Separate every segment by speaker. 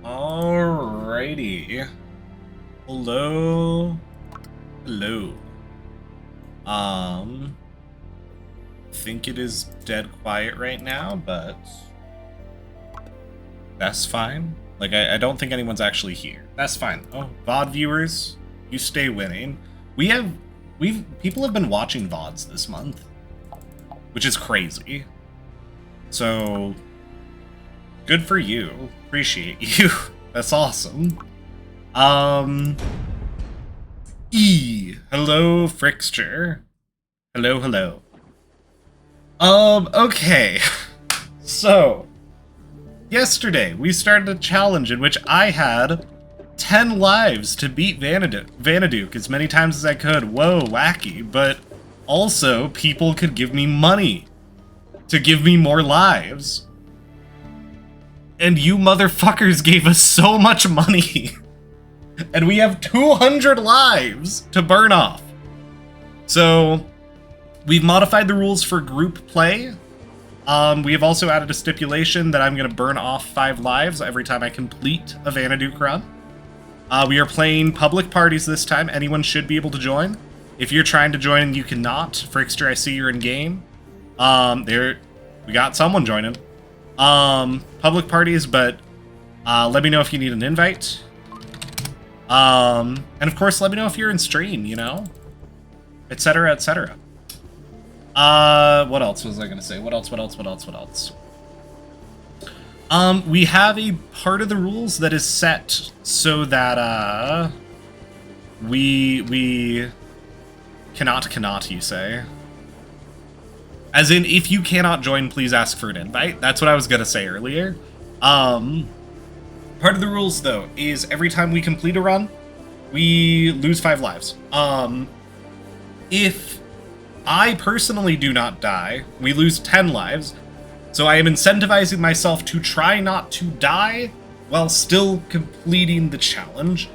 Speaker 1: Alrighty. Hello. Hello. I think it is dead quiet right now, but that's fine. Like, I don't think anyone's actually here. That's fine. Oh, VOD viewers, you stay winning. People have been watching VODs this month, which is crazy. So, good for you. Appreciate you. That's awesome. Hello, Frickster. Hello. Okay. So, yesterday, we started a challenge in which I had 10 lives to beat Vanaduke as many times as I could. Whoa, wacky. But also, people could give me money to give me more lives. And you motherfuckers gave us so much money. And we have 200 lives to burn off. So, we've modified the rules for group play. We have also added a stipulation that I'm going to burn off 5 lives every time I complete a Vanaduke run. We are playing public parties this time. Anyone should be able to join. If you're trying to join and you cannot, Frickster, I see you're in game. We got someone joining. Public parties, but let me know if you need an invite. And of course, let me know if you're in stream, you know? Etc, etc. What else was I gonna say? What else? We have a part of the rules that is set so that, we cannot, you say? As in, if you cannot join, please ask for an invite. That's what I was gonna say earlier. Part of the rules, though, is every time we complete a run, we lose 5 lives. If I personally do not die, we lose 10 lives. So I am incentivizing myself to try not to die while still completing the challenge.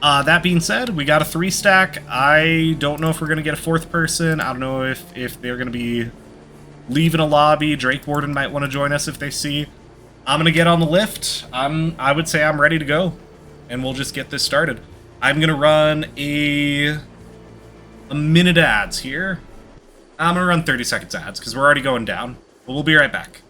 Speaker 1: That being said, we got a 3-stack. I don't know if we're going to get a 4th person. I don't know if they're going to be leaving a lobby. Drake Warden might want to join us if they see. I'm going to get on the lift. I would say I'm ready to go. And we'll just get this started. I'm going to run a minute of ads here. I'm going to run 30 seconds ads because we're already going down. But we'll be right back.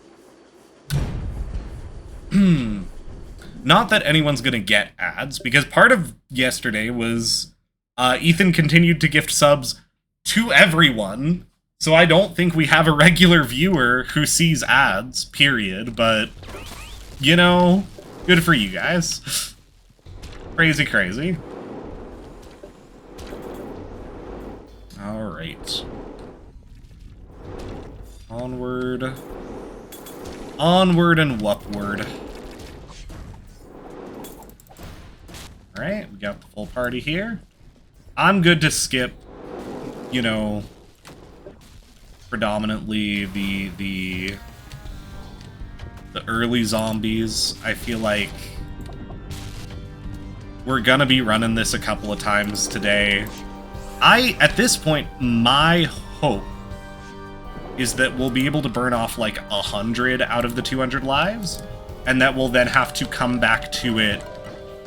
Speaker 1: Not that anyone's going to get ads, because part of yesterday was Ethan continued to gift subs to everyone. So I don't think we have a regular viewer who sees ads, period. But, you know, good for you guys. Crazy. Alright. Onward and wupward. Alright, we got the full party here. I'm good to skip, you know, predominantly the early zombies. I feel like we're gonna be running this a couple of times today. At this point, my hope is that we'll be able to burn off like 100 out of the 200 lives, and that we'll then have to come back to it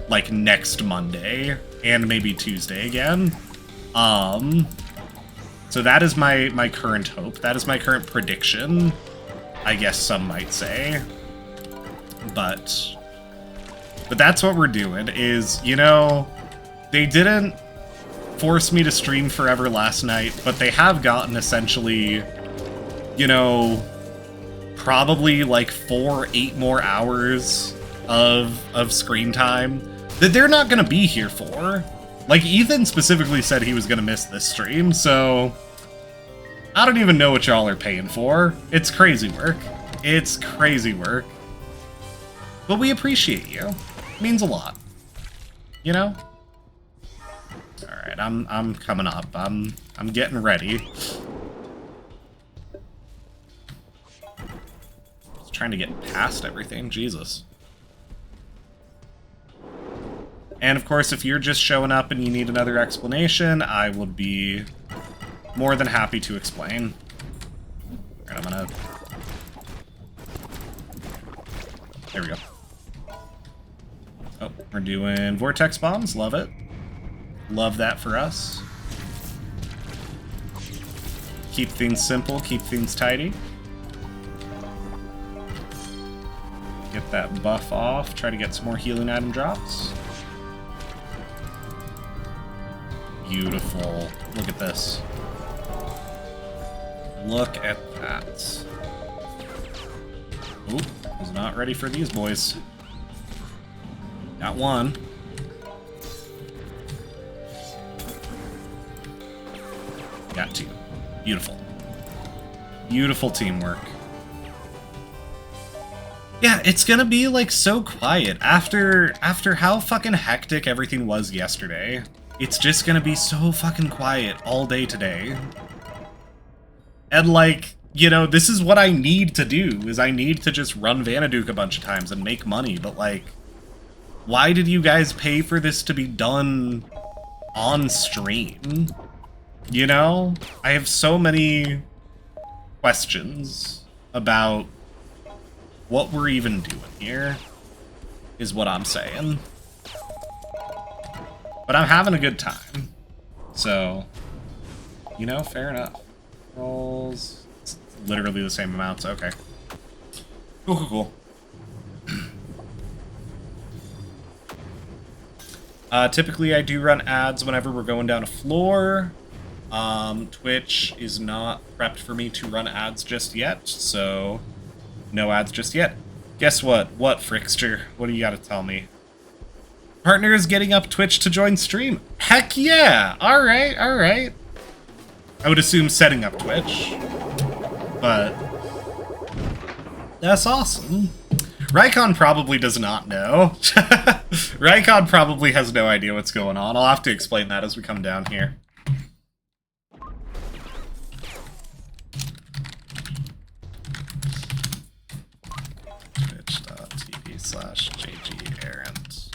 Speaker 1: like next Monday and maybe Tuesday again. So that is my current hope. That is my current prediction, I guess some might say. But that's what we're doing is, you know, they didn't force me to stream forever last night, but they have gotten essentially, you know, probably like 4-8 more hours of screen time that they're not gonna be here for. Like, Ethan specifically said he was gonna miss this stream, so I don't even know what y'all are paying for. It's crazy work. It's crazy work. But we appreciate you. It means a lot. You know? Alright, I'm coming up. I'm getting ready. Just trying to get past everything. Jesus. And of course, if you're just showing up and you need another explanation, I would be more than happy to explain. Alright, I'm gonna... There we go. Oh, we're doing vortex bombs. Love it. Love that for us. Keep things simple, keep things tidy. Get that buff off, try to get some more healing item drops. Beautiful. Look at this. Look at that. Oop, was not ready for these boys. Got one. Got two. Beautiful. Beautiful teamwork. Yeah, it's gonna be like so quiet after how fucking hectic everything was yesterday. It's just gonna be so fucking quiet all day today. And like, you know, this is what I need to do, is I need to just run Vanaduke a bunch of times and make money, but like, why did you guys pay for this to be done on stream? You know? I have so many questions about what we're even doing here, is what I'm saying. But I'm having a good time. So, you know, fair enough. Rolls. It's literally the same amounts. Okay. Cool, cool, cool. Typically, I do run ads whenever we're going down a floor. Twitch is not prepped for me to run ads just yet, so no ads just yet. Guess what? What, Frickster? What do you gotta tell me? Partner is getting up Twitch to join stream. Heck yeah! Alright, alright. I would assume setting up Twitch, but that's awesome. Rykon probably does not know. Rykon probably has no idea what's going on. I'll have to explain that as we come down here. Twitch.tv/JGErrant.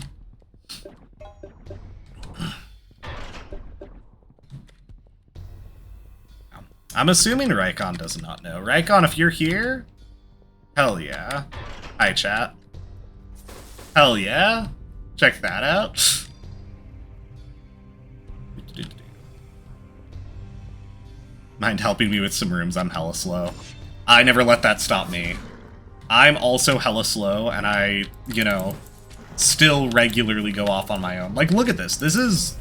Speaker 1: I'm assuming Rykon does not know. Rykon, if you're here, hell yeah. Hi, chat. Hell yeah. Check that out. Mind helping me with some rooms? I'm hella slow. I never let that stop me. I'm also hella slow, and I, you know, still regularly go off on my own. Like, look at this. This is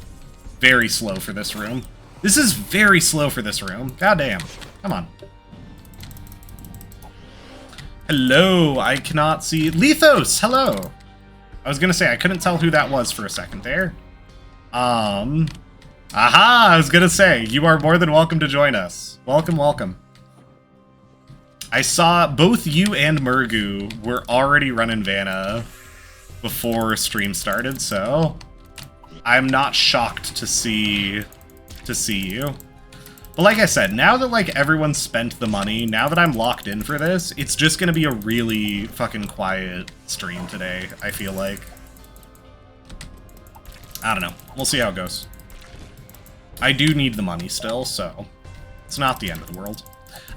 Speaker 1: very slow for this room. This is very slow for this room. Goddamn. Come on. Hello, I cannot see... Lethos, hello! I was gonna say, I couldn't tell who that was for a second there. Aha! I was gonna say, you are more than welcome to join us. Welcome, welcome. I saw both you and Murgu were already running Vanna before stream started, so I'm not shocked to see you. But like I said, now that like everyone's spent the money, now that I'm locked in for this, it's just gonna be a really fucking quiet stream today, I feel like. I don't know. We'll see how it goes. I do need the money still, so it's not the end of the world.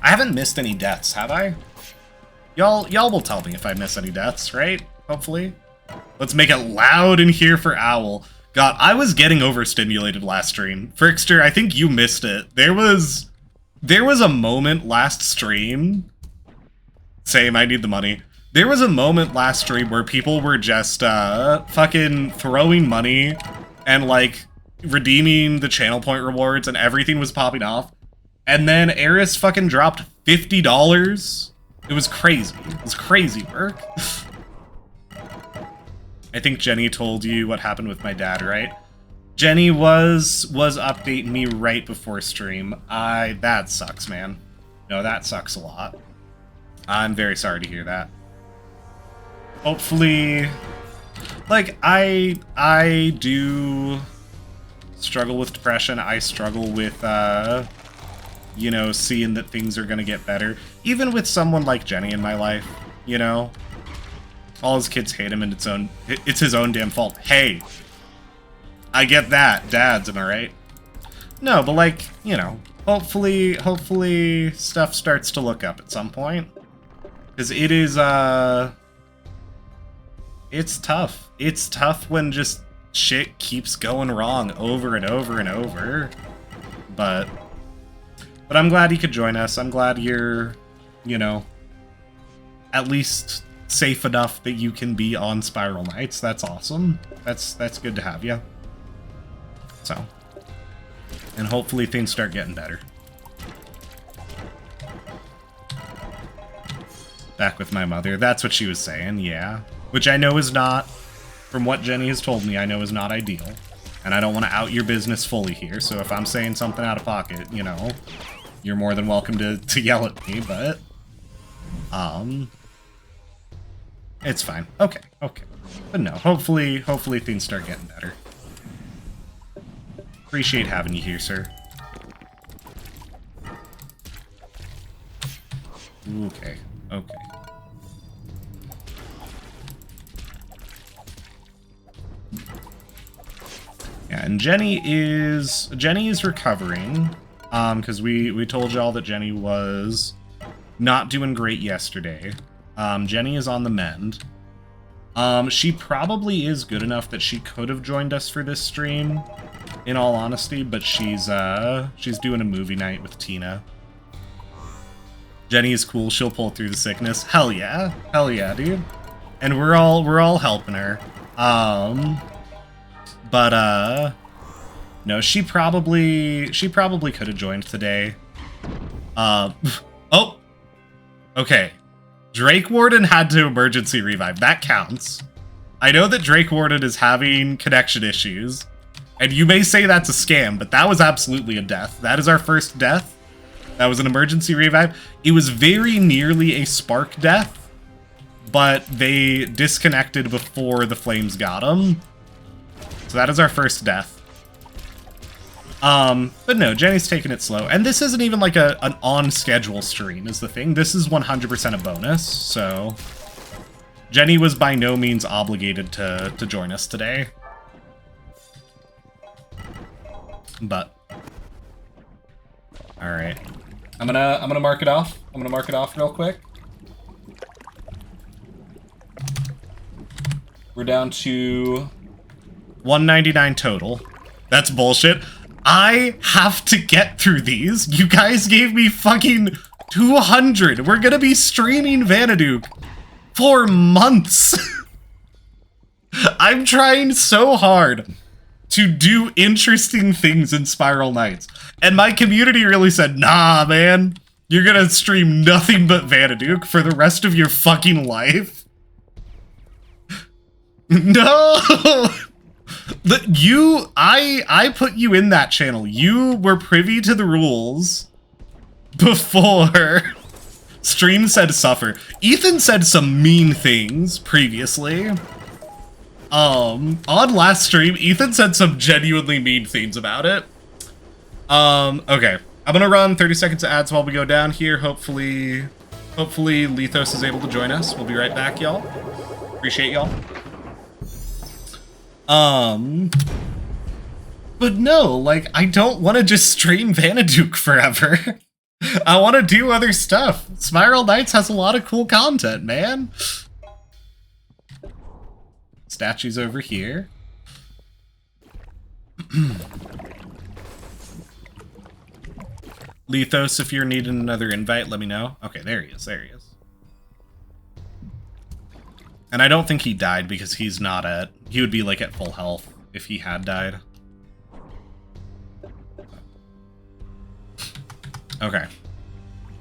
Speaker 1: I haven't missed any deaths, have I? Y'all will tell me if I miss any deaths, right? Hopefully. Let's make it loud in here for Owl. God, I was getting overstimulated last stream. Frickster, I think you missed it. There was a moment last stream. Same, I need the money. There was a moment last stream where people were just fucking throwing money and like redeeming the channel point rewards and everything was popping off. And then Eris fucking dropped $50. It was crazy. It was crazy work. I think Jenny told you what happened with my dad, right? Jenny was updating me right before stream. That sucks, man. No, that sucks a lot. I'm very sorry to hear that. Hopefully, like, I do struggle with depression. I struggle with, you know, seeing that things are gonna get better. Even with someone like Jenny in my life, you know? All his kids hate him and it's his own damn fault. Hey! I get that. Dads, am I right? No, but like, you know, hopefully stuff starts to look up at some point. Because it is, It's tough. It's tough when just shit keeps going wrong over and over and over. But I'm glad you could join us. I'm glad you're, you know, at least safe enough that you can be on Spiral Nights. That's awesome. That's good to have you. So, and hopefully things start getting better. Back with my mother. That's what she was saying, yeah. Which I know is not, from what Jenny has told me, I know is not ideal. And I don't want to out your business fully here, so if I'm saying something out of pocket, you know, you're more than welcome to yell at me, but... it's fine. Okay, okay. But no, hopefully things start getting better. Appreciate having you here, sir. Okay, okay. Yeah, and Jenny is recovering, because we told y'all that Jenny was not doing great yesterday. Jenny is on the mend. She probably is good enough that she could have joined us for this stream, in all honesty, but she's doing a movie night with Tina. Jenny is cool, she'll pull through the sickness. Hell yeah, dude. And we're all helping her. But no, she probably could have joined today. Oh, okay. Drake Warden had to emergency revive. That counts. I know that Drake Warden is having connection issues, and you may say that's a scam, but that was absolutely a death. That is our first death. That was an emergency revive. It was very nearly a spark death, but they disconnected before the flames got him. So that is our first death. But no, Jenny's taking it slow. And this isn't even like an on-schedule stream is the thing. This is 100% a bonus, so... Jenny was by no means obligated to join us today. But... Alright. I'm gonna mark it off. I'm gonna mark it off real quick. We're down to 199 total. That's bullshit. I have to get through these. You guys gave me fucking 200. We're gonna be streaming Vanaduke for months. I'm trying so hard to do interesting things in Spiral Nights. And my community really said, nah, man. You're gonna stream nothing but Vanaduke for the rest of your fucking life. No! I put you in that channel. You were privy to the rules before stream said suffer. Ethan said some mean things previously. On last stream, Ethan said some genuinely mean things about it. Okay. I'm gonna run 30 seconds of ads while we go down here. Hopefully Lethos is able to join us. We'll be right back, y'all. Appreciate y'all. But no, like, I don't want to just stream Vanaduke forever. I want to do other stuff. Spiral Nights has a lot of cool content, man. Statues over here. Lethos, if you're needing another invite, let me know. Okay, there he is, there he is. And I don't think he died because he's not at... He would be, like, at full health if he had died. Okay.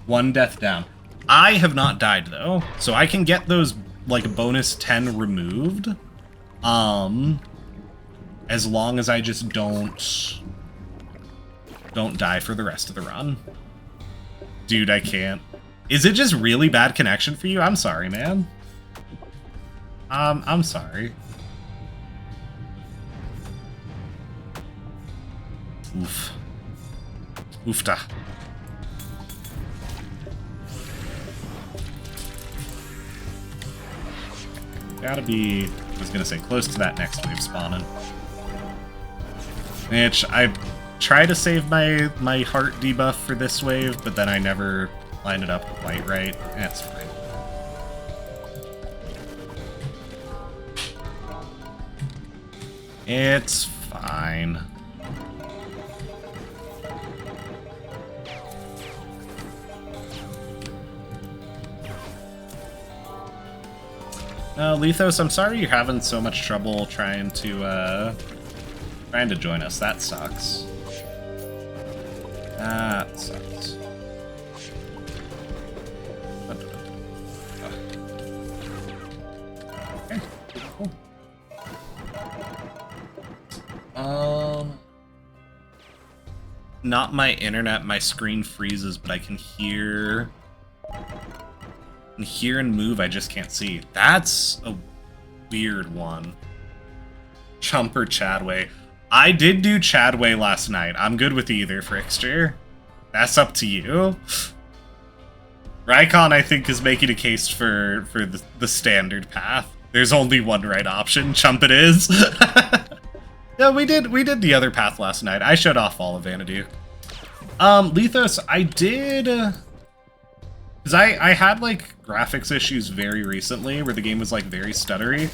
Speaker 1: One death down. I have not died, though, so I can get those, like, bonus 10 removed. As long as I just don't die for the rest of the run. Dude, I can't. Is it just really bad connection for you? I'm sorry, man. I'm sorry. Oof. Oofta. Gotta be, I was gonna say, close to that next wave spawning. Which, I try to save my heart debuff for this wave, but then I never lined it up quite right. That's fine. It's fine. Lethos, I'm sorry you're having so much trouble trying to join us. That sucks. That sucks. Okay, cool. Not my internet, my screen freezes, but I can hear and move, I just can't see. That's a weird one. Chumper Chadway. I did do Chadway last night. I'm good with either, Frickster. That's up to you. Rycon, I think, is making a case for the standard path. There's only one right option. Chump it is. Yeah, we did the other path last night. I shut off all of Xanadu. Lethos, I did... Because I had, like, graphics issues very recently, where the game was, like, very stuttery.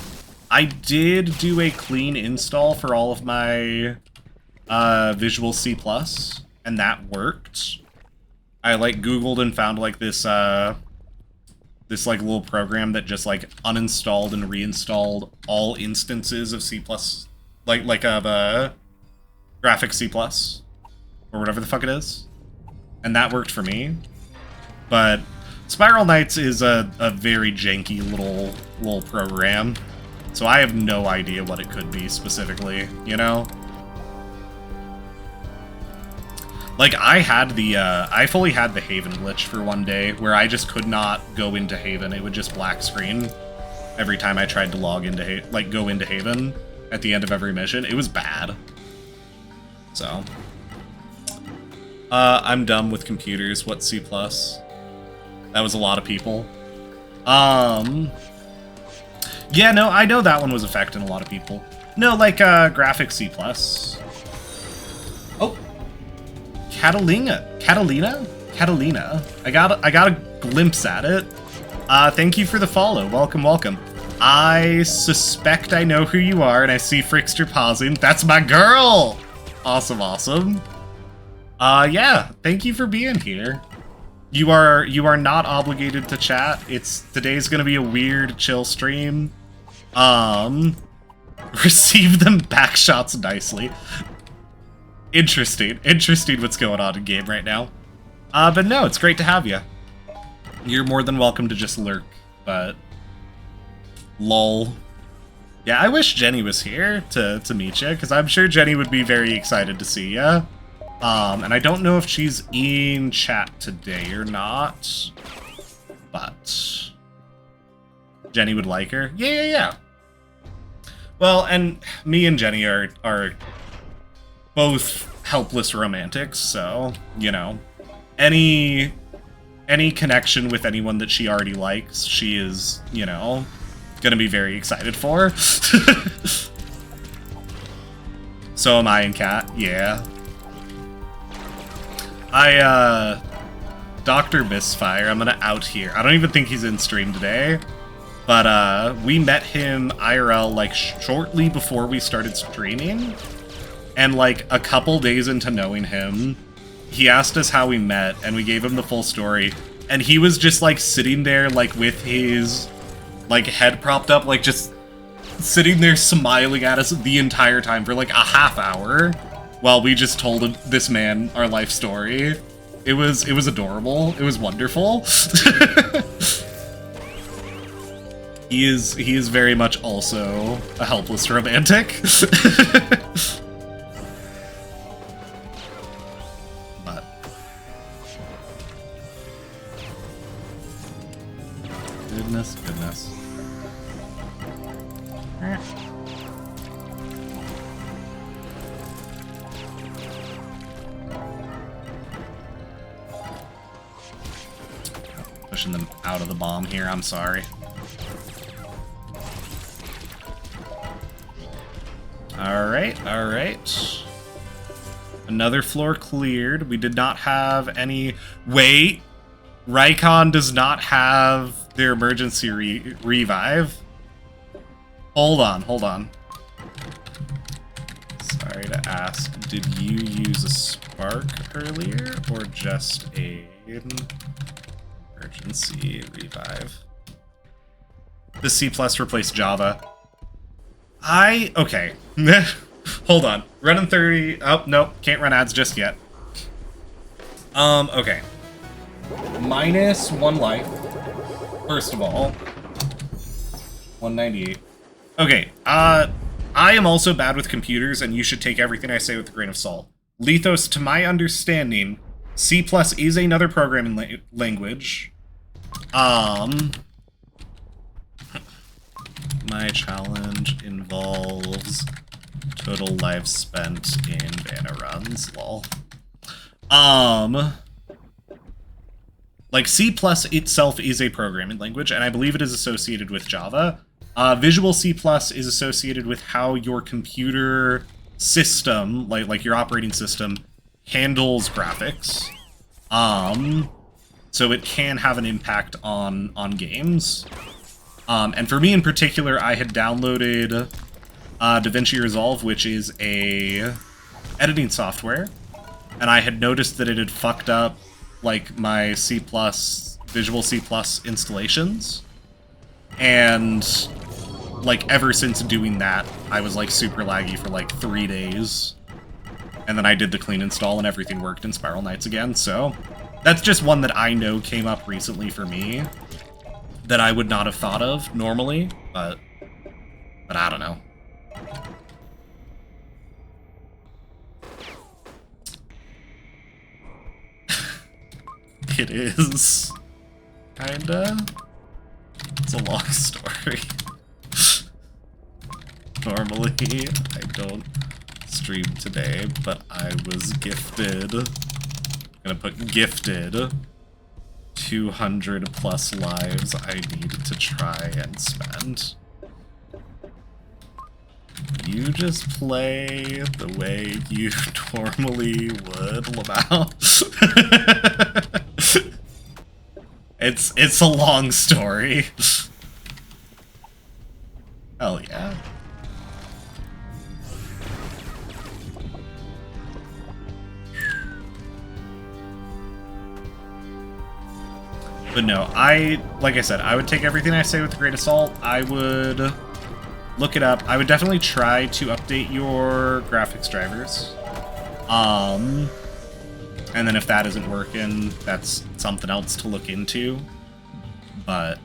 Speaker 1: I did do a clean install for all of my Visual C+, and that worked. I, like, Googled and found, like, this like, little program that just, like, uninstalled and reinstalled all instances of C++, like of graphics C++, or whatever the fuck it is. And that worked for me. But Spiral Knights is a very janky little program, so I have no idea what it could be specifically, you know? Like, I fully had the Haven glitch for one day, where I just could not go into Haven. It would just black screen every time I tried to log into, go into Haven at the end of every mission. It was bad. So. I'm dumb with computers. What's C++? That was a lot of people. Yeah, no, I know that one was affecting a lot of people. No, like, graphics C++. Oh. Catalina. I got a glimpse at it. Thank you for the follow. Welcome, welcome. I suspect I know who you are, and I see Frickster pausing. That's my girl! Awesome, awesome. Yeah, thank you for being here. You are not obligated to chat. Today's gonna be a weird, chill stream. Receive them back shots nicely. Interesting what's going on in game right now. But no, it's great to have you. You're more than welcome to just lurk, but lol. Yeah, I wish Jenny was here to meet you, because I'm sure Jenny would be very excited to see you. And I don't know if she's in chat today or not, but Jenny would like her. Yeah. Well, and me and Jenny are both helpless romantics, so, you know, any connection with anyone that she already likes, she is, you know, gonna be very excited for. So am I and Kat, yeah. Dr. Misfire, I'm gonna out here. I don't even think he's in stream today, but we met him IRL like shortly before we started streaming, and like a couple days into knowing him, he asked us how we met, and we gave him the full story, and he was just like sitting there like with his like head propped up, like just sitting there smiling at us the entire time for like a half hour. While we just told this man our life story. It was adorable. It was wonderful. He is very much also a helpless romantic. But goodness. Pushing them out of the bomb here, I'm sorry. Alright. Another floor cleared. We did not have any... Wait! Rycon does not have their emergency revive. Hold on. to ask, did you use a spark earlier or just an emergency revive? The C+ replaced Java. Okay. Hold on. Running 30. Oh, nope. Can't run ads just yet. Okay. Minus 1 life. First of all. 198. Okay, I am also bad with computers, and you should take everything I say with a grain of salt. Lethos, to my understanding, C+ is another programming language. My challenge involves total life spent in Vanna runs, lol. Like, C+ itself is a programming language, and I believe it is associated with Java. Visual C+ is associated with how your computer system, like your operating system, handles graphics. So it can have an impact on games. And for me in particular, I had downloaded DaVinci Resolve, which is a editing software, and I had noticed that it had fucked up like my C+, Visual C+ installations. And like ever since doing that, I was like super laggy for like 3 days. And then I did the clean install and everything worked in Spiral Knights again, so that's just one that I know came up recently for me that I would not have thought of normally, but I don't know. It is kinda. It's a long story. Normally, I don't stream today, but I was gifted. I'm gonna put gifted 200 plus lives I needed to try and spend. You just play the way you normally would, Lamau. It's a long story. Hell yeah. But no, like I said, I would take everything I say with a grain of salt. I would look it up. I would definitely try to update your graphics drivers. And then if that isn't working, that's something else to look into. But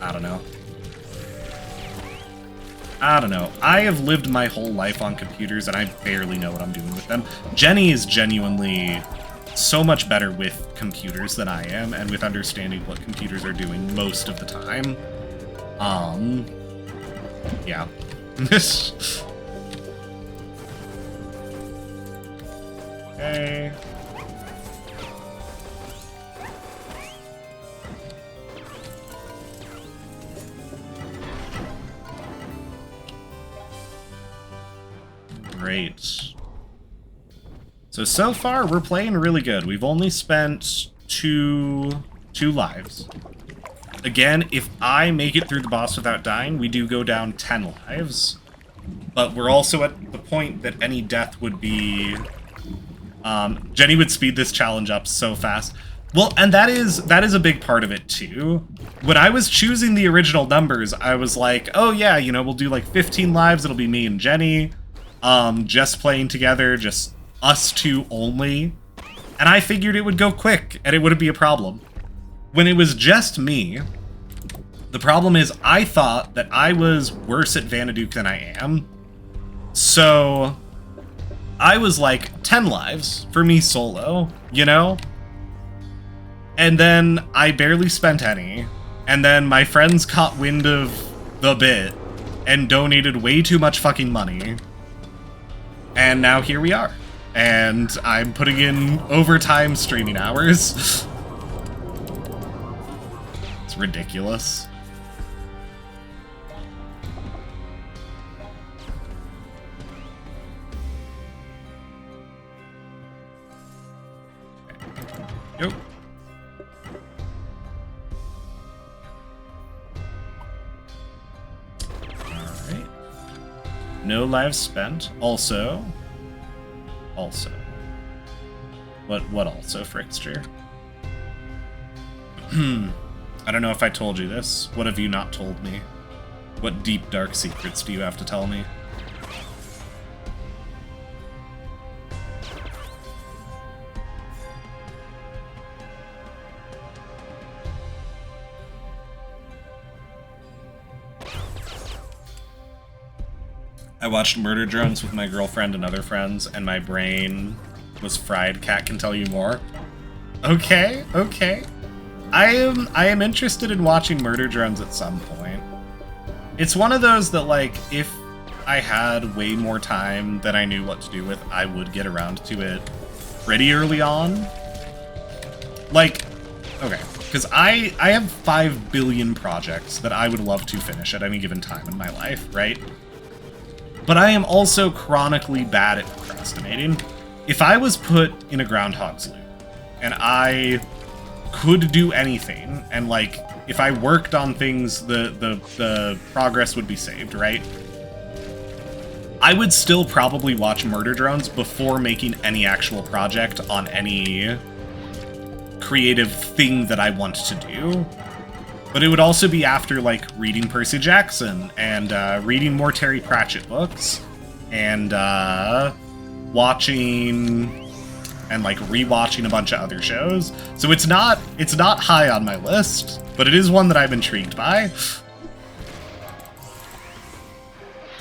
Speaker 1: I don't know. I have lived my whole life on computers, and I barely know what I'm doing with them. Jenny is genuinely so much better with computers than I am, and with understanding what computers are doing most of the time. Yeah. Okay. Great. So far, we're playing really good. We've only spent two lives. Again, if I make it through the boss without dying, we do go down 10 lives. But we're also at the point that any death would be... Jenny would speed this challenge up so fast. Well, and that is a big part of it, too. When I was choosing the original numbers, I was like, oh yeah, you know, we'll do like 15 lives, it'll be me and Jenny. Just playing together, just us two only. And I figured it would go quick, and it wouldn't be a problem. When it was just me, the problem is I thought that I was worse at Vanaduke than I am. So I was like 10 lives for me solo, you know? And then I barely spent any. And then my friends caught wind of the bit and donated way too much fucking money. And now here we are. And I'm putting in overtime streaming hours. It's ridiculous. Yep. Alright. No lives spent. Also. What also, Frickster? I don't know if I told you this. What have you not told me? What deep, dark secrets do you have to tell me? I watched Murder Drones with my girlfriend and other friends, and my brain was fried. Cat can tell you more. Okay, okay. I am interested in watching Murder Drones at some point. It's one of those that, like, if I had way more time than I knew what to do with, I would get around to it pretty early on. Like, okay, because I have 5 billion projects that I would love to finish at any given time in my life, right? But I am also chronically bad at procrastinating. If I was put in a Groundhog's Loop, and I could do anything, and, like, if I worked on things, the progress would be saved, right? I would still probably watch Murder Drones before making any actual project on any creative thing that I want to do. But it would also be after, like, reading Percy Jackson, and reading more Terry Pratchett books, and watching and, like, rewatching a bunch of other shows. So it's not high on my list, but it is one that I'm intrigued by.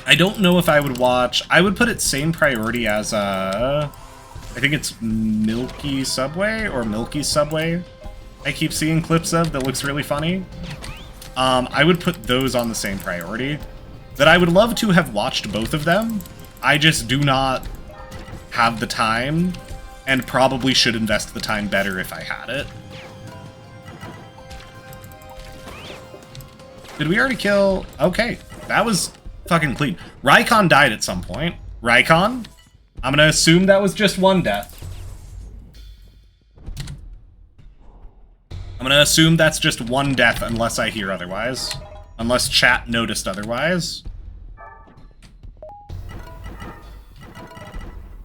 Speaker 1: I don't know if I would watch... I would put it same priority as, I think it's Milky Subway, or Milky Subway, I keep seeing clips of that looks really funny. I would put those on the same priority. That I would love to have watched both of them. I just do not have the time, and probably should invest the time better if I had it. Did we already kill... Okay, that was fucking clean. Rykon died at some point. Rykon? I'm gonna assume that was just one death. I'm gonna assume that's just one death unless I hear otherwise. Unless chat noticed otherwise.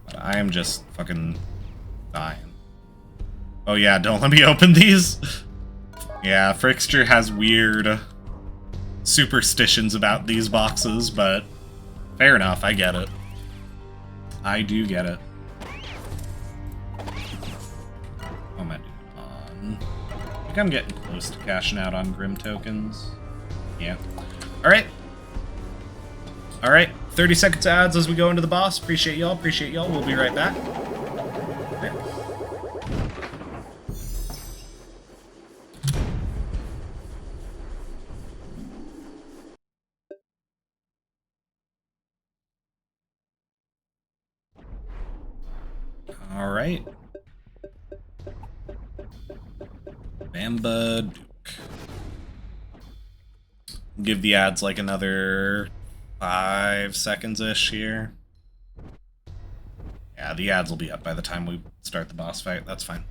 Speaker 1: But I am just fucking dying. Oh yeah, don't let me open these. Yeah, Frickster has weird superstitions about these boxes, but fair enough, I get it. I do get it. What am I doing on? I think I'm getting close to cashing out on Grim tokens. Yeah. Alright. Alright, 30 seconds ads as we go into the boss. Appreciate y'all, appreciate y'all. We'll be right back. Okay. Alright. Bamba Duke. Give the ads like another 5 seconds-ish here. Yeah, the ads will be up by the time we start the boss fight. That's fine.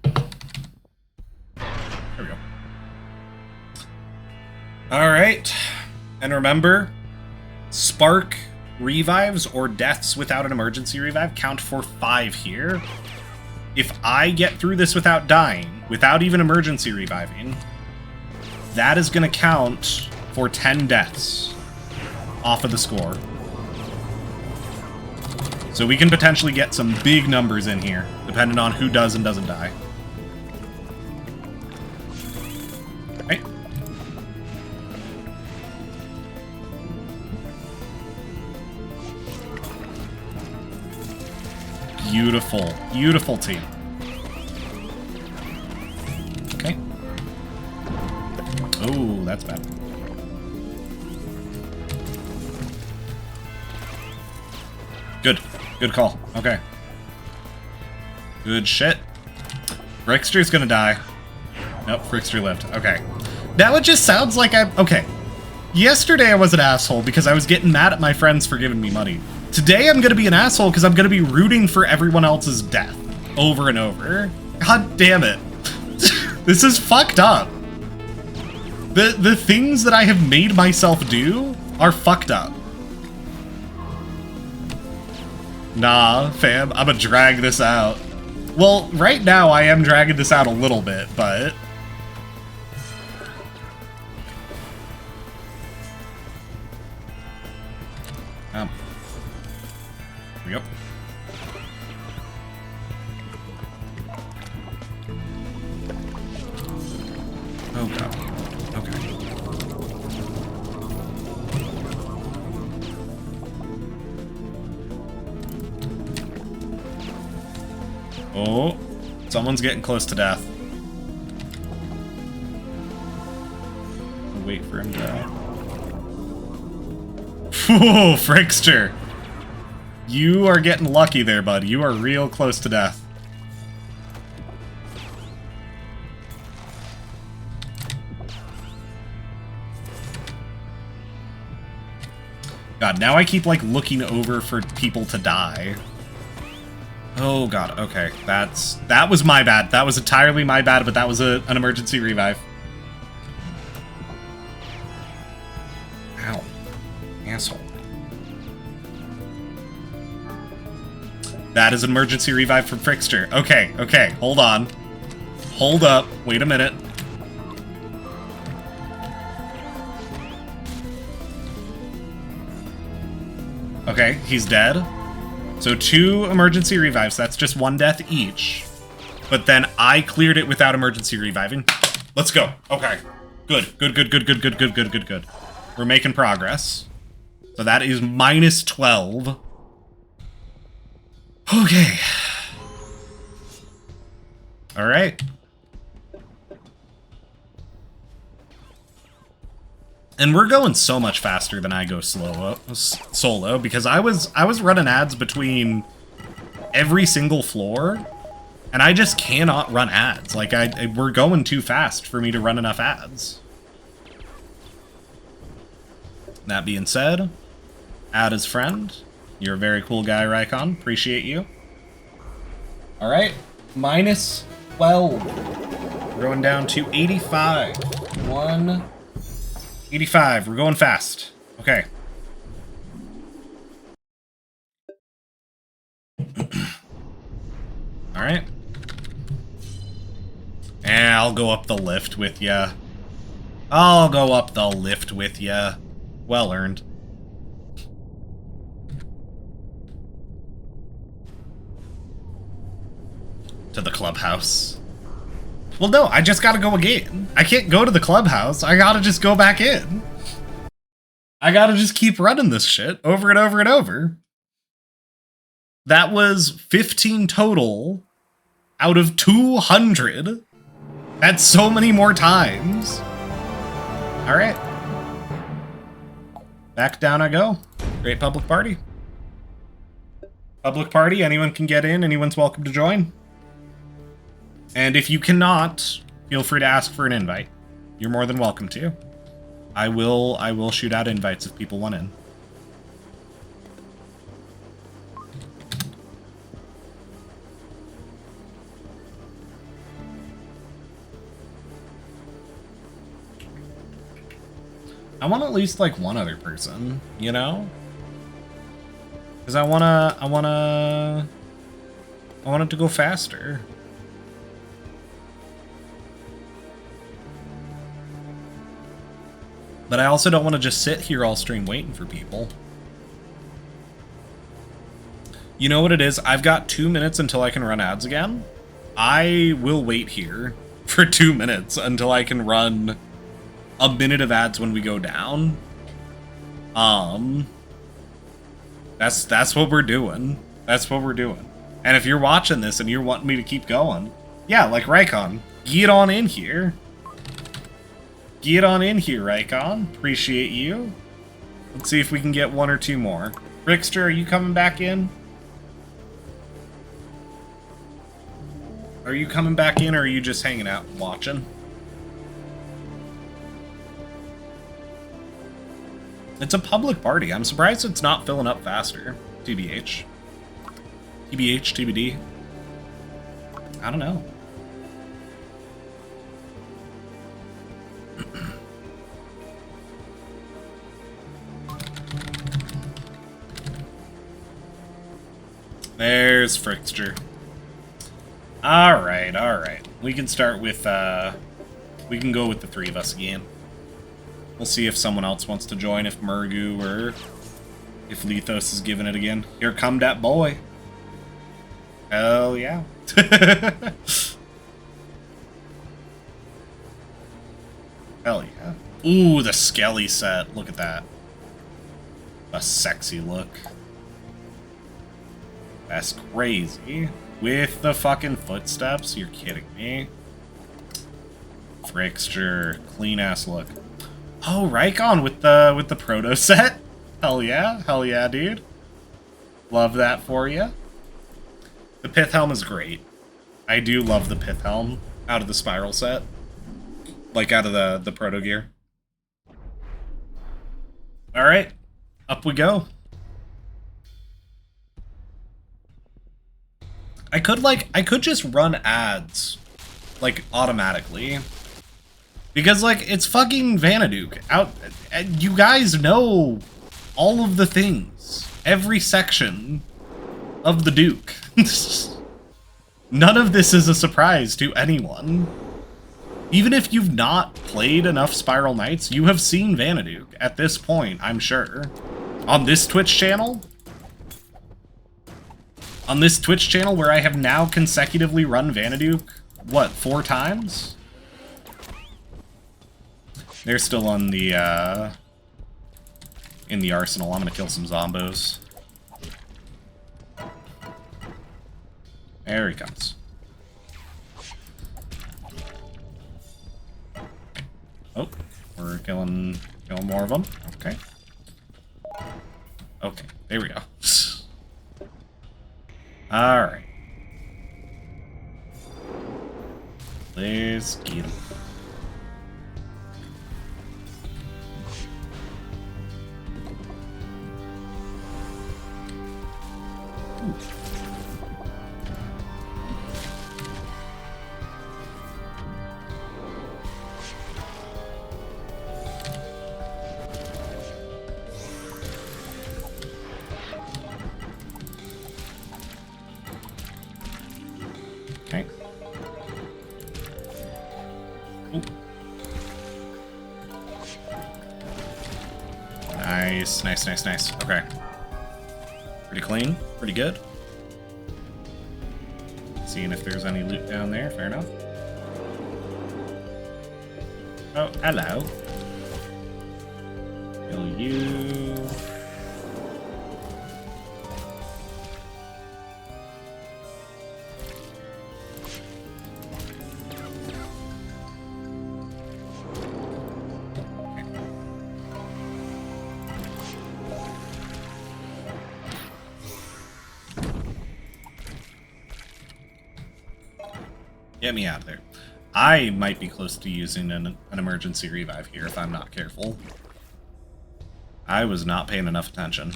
Speaker 1: There we go. Alright. And remember, Spark revives or deaths without an emergency revive count for 5 here. If I get through this without dying, without even emergency reviving, that is going to count for 10 deaths off of the score. So we can potentially get some big numbers in here, depending on who does and doesn't die. Right? Beautiful, beautiful team. Okay. Oh, that's bad. Good. Good call. Okay. Good shit. Frickster's gonna die. Nope, Frickster lived. Okay. Now it just sounds like I'm... Okay. Yesterday I was an asshole because I was getting mad at my friends for giving me money. Today I'm gonna be an asshole because I'm gonna be rooting for everyone else's death. Over and over. God damn it. This is fucked up. The things that I have made myself do are fucked up. Nah, fam, I'm gonna drag this out. Well, right now I am dragging this out a little bit, but... Yep. Oh god. Okay. Oh, someone's getting close to death. I'll wait for him to... Whoa, Frickster! You are getting lucky there, bud. You are real close to death. God, now I keep, like, looking over for people to die. Oh, God, okay. That was my bad. That was entirely my bad, but that was an emergency revive. Ow. Asshole. That is an emergency revive from Frickster. Okay, okay, hold on. Hold up. Wait a minute. Okay, he's dead. So 2 emergency revives. That's just 1 death each. But then I cleared it without emergency reviving. Let's go. Okay. Good. Good, good, good, good, good, good, good, good, good. We're making progress. So that is minus 12. Okay. All right. And we're going so much faster than I go solo because I was running ads between every single floor, and I just cannot run ads. Like we're going too fast for me to run enough ads. That being said, add as friend. You're a very cool guy, Rycon. Appreciate you. All right, minus 12. We're going down to 85. 185. We're going fast. Okay. All right. And I'll go up the lift with ya. I'll go up the lift with ya. Well earned. To the clubhouse. Well, no, I just gotta go again. I can't go to the clubhouse. I gotta just go back in. I gotta just keep running this shit over and over and over. That was 15 total out of 200. That's so many more times. All right. Back down I go. Great public party. Public party, anyone can get in. Anyone's welcome to join. And if you cannot, feel free to ask for an invite. You're more than welcome to. I will shoot out invites if people want in. I want at least like one other person, you know? Because I want it to go faster. But I also don't want to just sit here all stream waiting for people. You know what it is? I've got 2 minutes until I can run ads again. I will wait here for 2 minutes until I can run a minute of ads when we go down. That's what we're doing. That's what we're doing. And if you're watching this and you're wanting me to keep going, yeah, like Rycon, get on in here. Get on in here, Rycon. Appreciate you. Let's see if we can get 1 or 2 more. Rickster, are you coming back in? Are you coming back in, or are you just hanging out and watching? It's a public party. I'm surprised it's not filling up faster. TBH. TBH, TBD. I don't know. There's Frickster. Alright, alright. We can start with, we can go with the three of us again. We'll see if someone else wants to join, if Murgu or if Lethos is giving it again. Here come that boy. Hell yeah. Hell yeah. Ooh, the Skelly set. Look at that. A sexy look. That's crazy. With the fucking footsteps? You're kidding me. Frickster. Clean ass look. Oh, Rykon with the proto set. Hell yeah, dude. Love that for you. The Pith Helm is great. I do love the Pith Helm out of the Spiral set. Like out of the proto gear. Alright. Up we go. I could just run ads, like, automatically. Because, like, it's fucking Vanaduke. You guys know all of the things. Every section of the Duke. None of this is a surprise to anyone. Even if you've not played enough Spiral Knights, you have seen Vanaduke at this point, I'm sure. On this Twitch channel? On this Twitch channel where I have now consecutively run Vanaduke, what, 4 times? They're still on the, in the arsenal. I'm gonna kill some zombos. There he comes. Oh, we're killing more of them. Okay. Okay, there we go. Alright. Let's get him. Okay. Ooh. Nice, nice, nice, nice. Okay. Pretty clean, pretty good. Seeing if there's any loot down there, fair enough. Oh, hello. Kill you. Get me out of there. I might be close to using an emergency revive here if I'm not careful. I was not paying enough attention.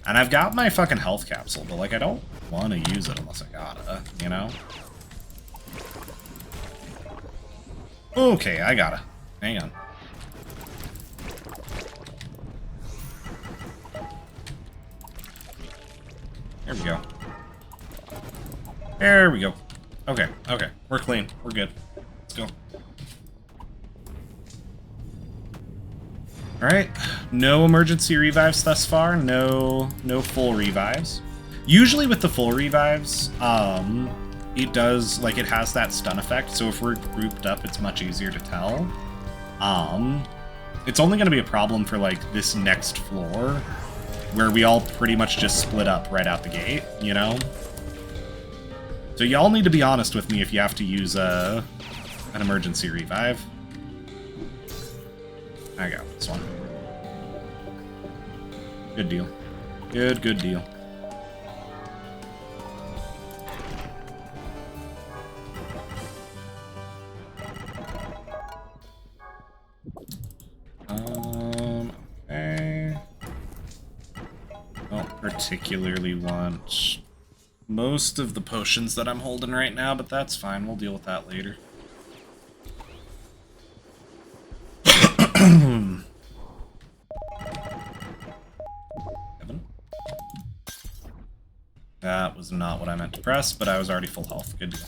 Speaker 1: And I've got my fucking health capsule, but like I don't want to use it unless I gotta, you know? Okay, I gotta. Hang on. There we go. There we go. Okay, okay. We're clean. We're good. Let's go. Alright. No emergency revives thus far. No full revives. Usually with the full revives, it does, like, it has that stun effect, so if we're grouped up, it's much easier to tell. It's only going to be a problem for, like, this next floor, where we all pretty much just split up right out the gate, you know? So y'all need to be honest with me if you have to use an emergency revive. I got this one. Good deal. Good deal. Okay. Don't particularly want most of the potions that I'm holding right now, but that's fine. We'll deal with that later. Evan? was not what I meant to press, but I was already full health. Good deal.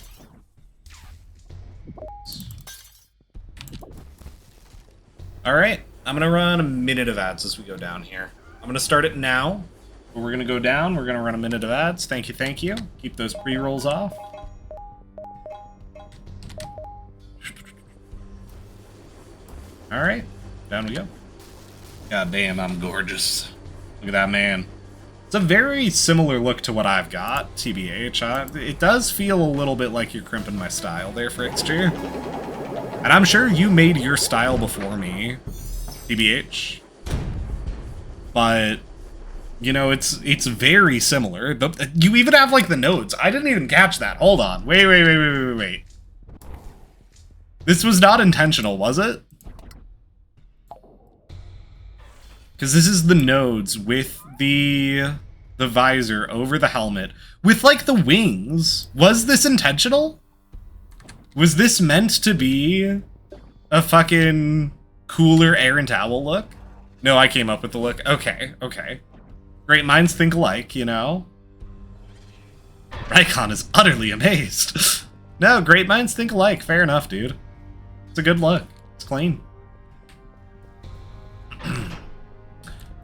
Speaker 1: Alright, I'm gonna run a minute of ads as we go down here. I'm gonna start it now. But we're gonna go down, we're gonna run a minute of ads. Thank you, thank you. Keep those pre-rolls off. Alright, down we go. God damn, I'm gorgeous. Look at that man. It's a very similar look to what I've got, TBH. It does feel a little bit like you're crimping my style there, Frickster. And I'm sure you made your style before me, TBH. But, you know, it's very similar. You even have, like, the nodes. I didn't even catch that. Hold on. Wait. This was not intentional, was it? Because this is the nodes with the visor over the helmet. With, like, the wings. Was this intentional? Was this meant to be a fucking cooler Errant Owl look? No, I came up with the look. Okay. Great minds think alike, you know? Rykon is utterly amazed. No, great minds think alike. Fair enough, dude. It's a good look. It's clean.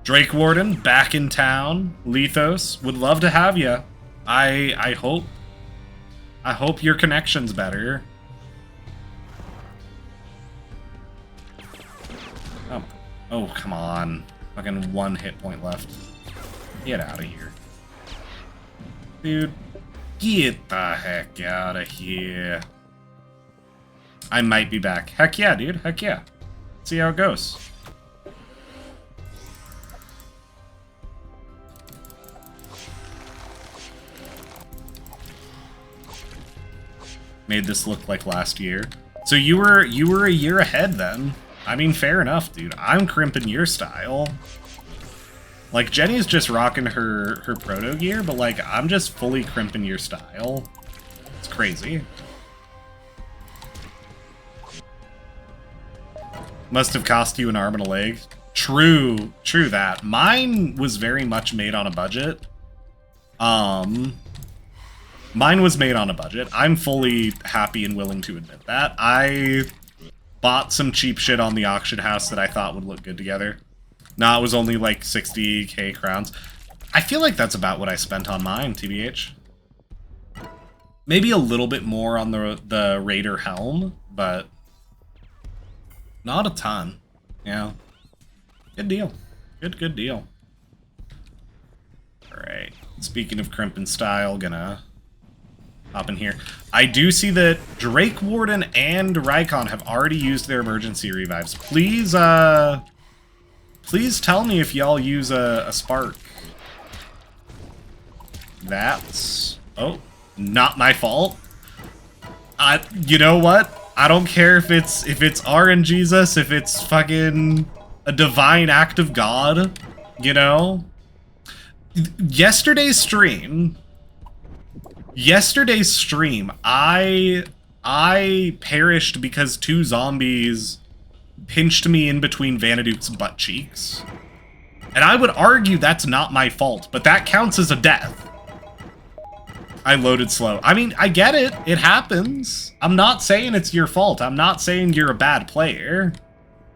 Speaker 1: Drake Warden, back in town. Lethos, would love to have you. I hope your connection's better. Oh, come on. Fucking 1 hit point left. Get out of here. Dude, get the heck out of here. I might be back. Heck yeah, dude. Heck yeah. Let's see how it goes. Made this look like last year. So you were a year ahead then. I mean, fair enough, dude. I'm crimping your style. Like, Jenny's just rocking her proto gear, but, like, I'm just fully crimping your style. It's crazy. Must have cost you an arm and a leg. True that. Mine was very much made on a budget. Mine was made on a budget. I'm fully happy and willing to admit that. I bought some cheap shit on the auction house that I thought would look good together. Nah, it was only like 60k crowns. I feel like that's about what I spent on mine, TBH. Maybe a little bit more on the Raider helm, but not a ton. Yeah. Good deal. Good deal. Alright. Speaking of crimping style, gonna hop in here. I do see that Drake Warden and Rykon have already used their emergency revives. Please, please tell me if y'all use a spark. That's... oh, not my fault. You know what? I don't care if it's RNGesus, if it's fucking a divine act of God, you know? Yesterday's stream, I perished because 2 zombies pinched me in between Vanaduke's butt cheeks. And I would argue that's not my fault, but that counts as a death. I loaded slow. I mean, I get it. It happens. I'm not saying it's your fault. I'm not saying you're a bad player.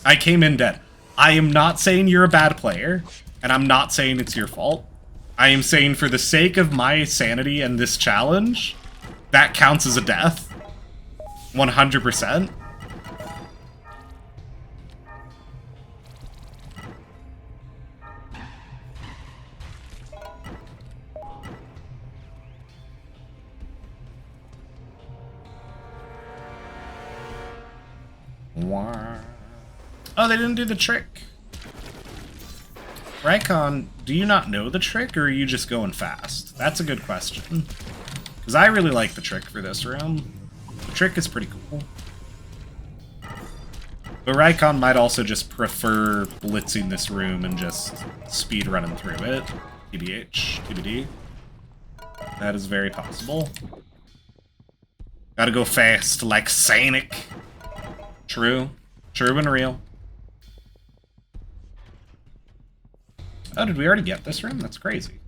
Speaker 1: I came in dead. I am not saying you're a bad player, and I'm not saying it's your fault. I am saying for the sake of my sanity and this challenge, that counts as a death. 100%. Oh, they didn't do the trick. Rykon, do you not know the trick, or are you just going fast? That's a good question. Because I really like the trick for this room. The trick is pretty cool. But Rykon might also just prefer blitzing this room and just speed running through it. TBH, TBD. That is very possible. Gotta go fast like Sonic. True. True and real. Oh, did we already get this room? That's crazy.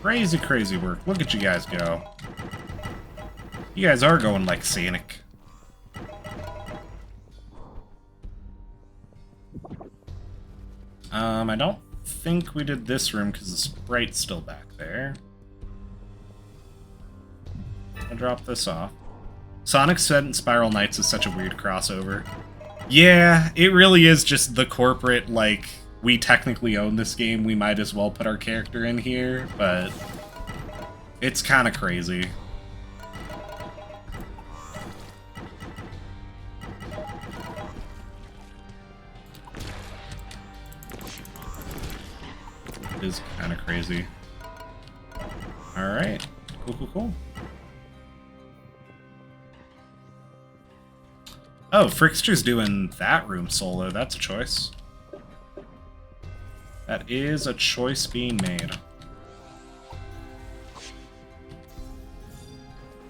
Speaker 1: Crazy, crazy work. Look at you guys go. You guys are going like Sonic. I don't think we did this room because the sprite's still back there. I'll drop this off. Sonic Scent Spiral Knights is such a weird crossover. Yeah, it really is just the corporate, like, we technically own this game, we might as well put our character in here, but it's kind of crazy. It is kind of crazy. Alright. Cool, cool, cool. Oh, Frickster's doing that room solo. That's a choice. That is a choice being made.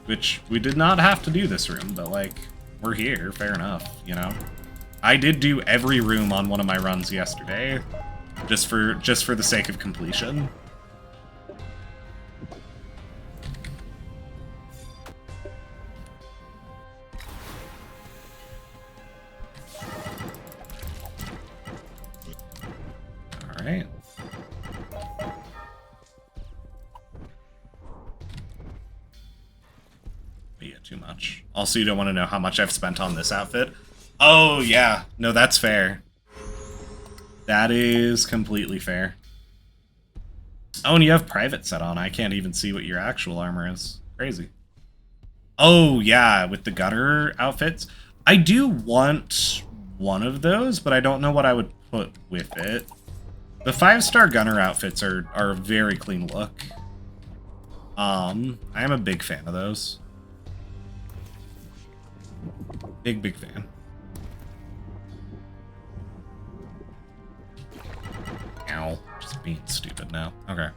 Speaker 1: Which, we did not have to do this room, but, like, we're here. Fair enough, you know? I did do every room on one of my runs yesterday. Just for the sake of completion. All right. Yeah, too much. Also, you don't want to know how much I've spent on this outfit. Oh, yeah. No, that's fair. That is completely fair. Oh, and you have private set on. I can't even see what your actual armor is. Crazy. Oh, yeah, with the gunner outfits. I do want one of those, but I don't know what I would put with it. The 5-star gunner outfits are a very clean look. I am a big fan of those. Big fan. Ow. Just being stupid now. Okay.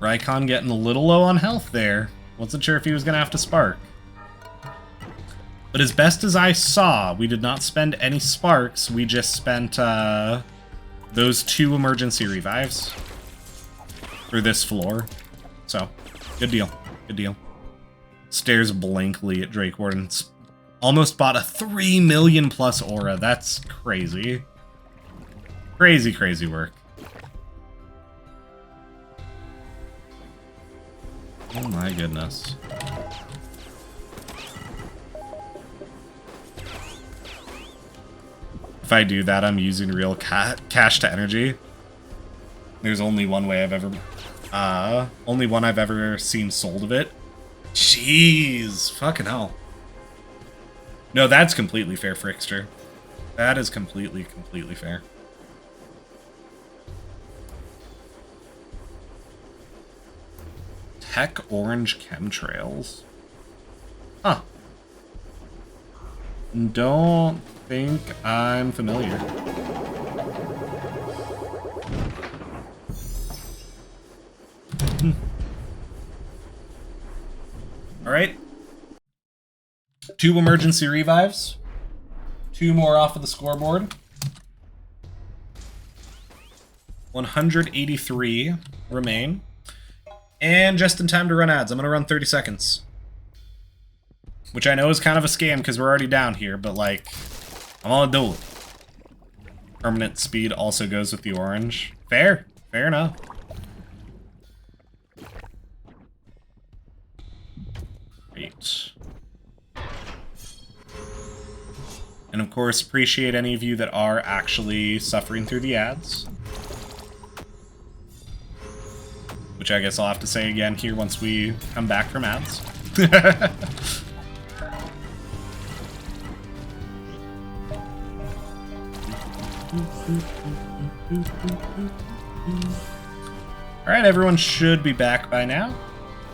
Speaker 1: Rykon getting a little low on health there. Wasn't sure if he was going to have to spark. But as best as I saw, we did not spend any sparks. We just spent those 2 emergency revives for this floor. So, good deal. Good deal. Stares blankly at Drake Warden. Almost bought a 3 million plus aura. That's crazy. Crazy, crazy work. Oh my goodness. If I do that, I'm using real cash to energy. There's only one way I've ever... only one I've ever seen sold of it. Jeez. Fucking hell. No, that's completely fair, Frickster. That is completely fair. Tech orange chemtrails. Huh. Don't think I'm familiar. Alright. 2 emergency revives. 2 more off of the scoreboard. 183 remain. And just in time to run ads. I'm going to run 30 seconds. Which I know is kind of a scam because we're already down here, but like, I'm gonna do it. Permanent speed also goes with the orange. Fair. Fair enough. Great. And of course, appreciate any of you that are actually suffering through the ads. Which I guess I'll have to say again here once we come back from ads. Alright, everyone should be back by now.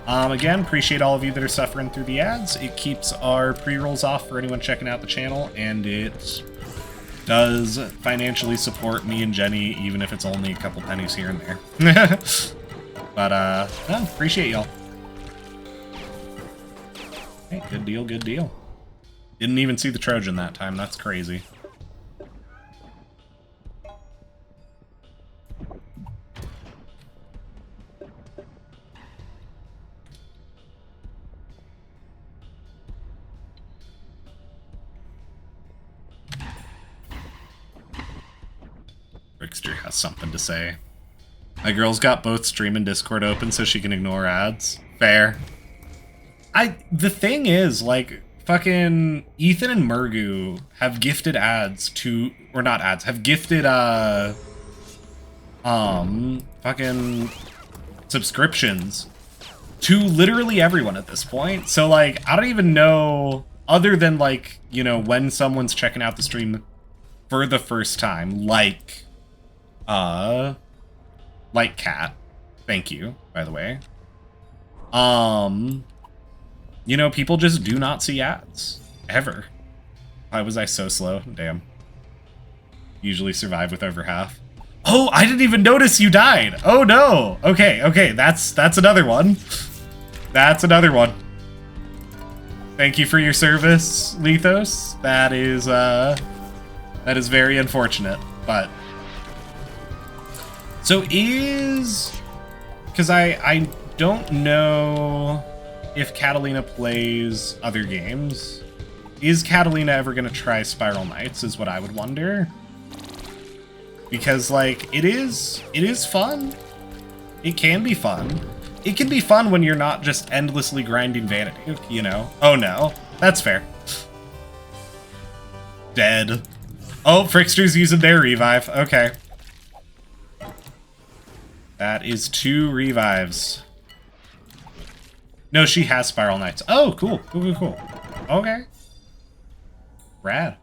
Speaker 1: Again, appreciate all of you that are suffering through the ads. It keeps our pre-rolls off for anyone checking out the channel, and it does financially support me and Jenny, even if it's only a couple pennies here and there. But, no, appreciate y'all. Hey, good deal, good deal. Didn't even see the Trojan that time, that's crazy. has something to say. My girl's got both stream and Discord open so she can ignore ads. Fair. The thing is, like, fucking Ethan and Murgu have gifted ads to, or not ads, have gifted, fucking subscriptions to literally everyone at this point. So, like, I don't even know, other than, like, you know, when someone's checking out the stream for the first time, like Cat. Thank you, by the way. You know, people just do not see ads. Ever. Why was I so slow? Damn. Usually survive with over half. Oh, I didn't even notice you died! Oh no! Okay, okay, that's another one. That's another one. Thank you for your service, Lethos. That is very unfortunate, but... So because I don't know if Catalina plays other games. Is Catalina ever going to try Spiral Knights is what I would wonder. Because, like, it is fun. It can be fun. It can be fun when you're not just endlessly grinding Vanity, you know? Oh no, that's fair. Dead. Oh, Frickster's using their revive. Okay. That is 2 revives. No, she has Spiral Knights. Oh, cool. Cool, cool, cool. Okay. Rad.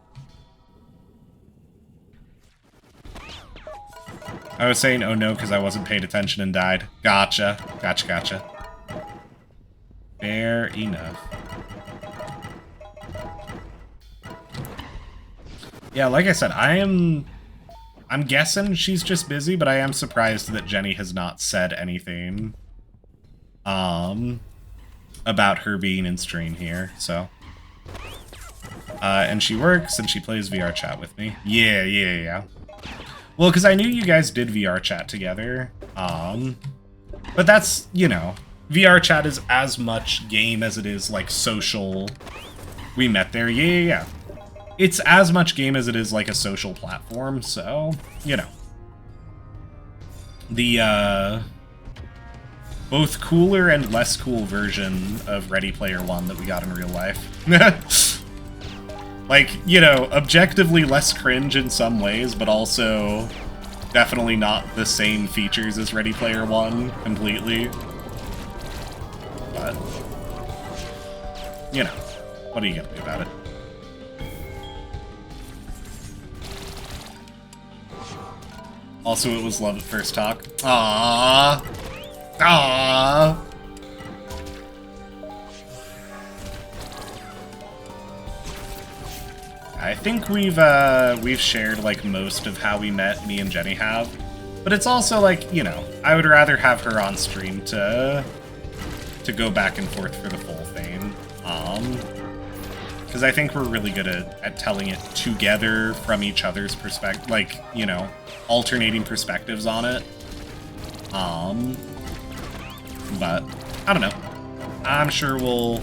Speaker 1: I was saying, oh no, because I wasn't paying attention and died. Gotcha. Gotcha, gotcha. Fair enough. Yeah, like I said, I'm guessing she's just busy, but I am surprised that Jenny has not said anything about her being in stream here, so. And she works and she plays VR chat with me. Yeah. Well, because I knew you guys did VR chat together. But that's, you know, VR chat is as much game as it is, like, social. We met there, yeah. It's as much game as it is, like, a social platform, so, you know. The, both cooler and less cool version of Ready Player One that we got in real life. Like, you know, objectively less cringe in some ways, but also definitely not the same features as Ready Player One completely. But, you know, what are you gonna do about it? Also, it was love at first talk. Aww. Aww. I think we've shared, like, most of how we met, me and Jenny have. But it's also, like, you know, I would rather have her on stream to go back and forth for the full thing. Because I think we're really good at telling it together from each other's perspective, like, you know, alternating perspectives on it. But, I don't know. I'm sure we'll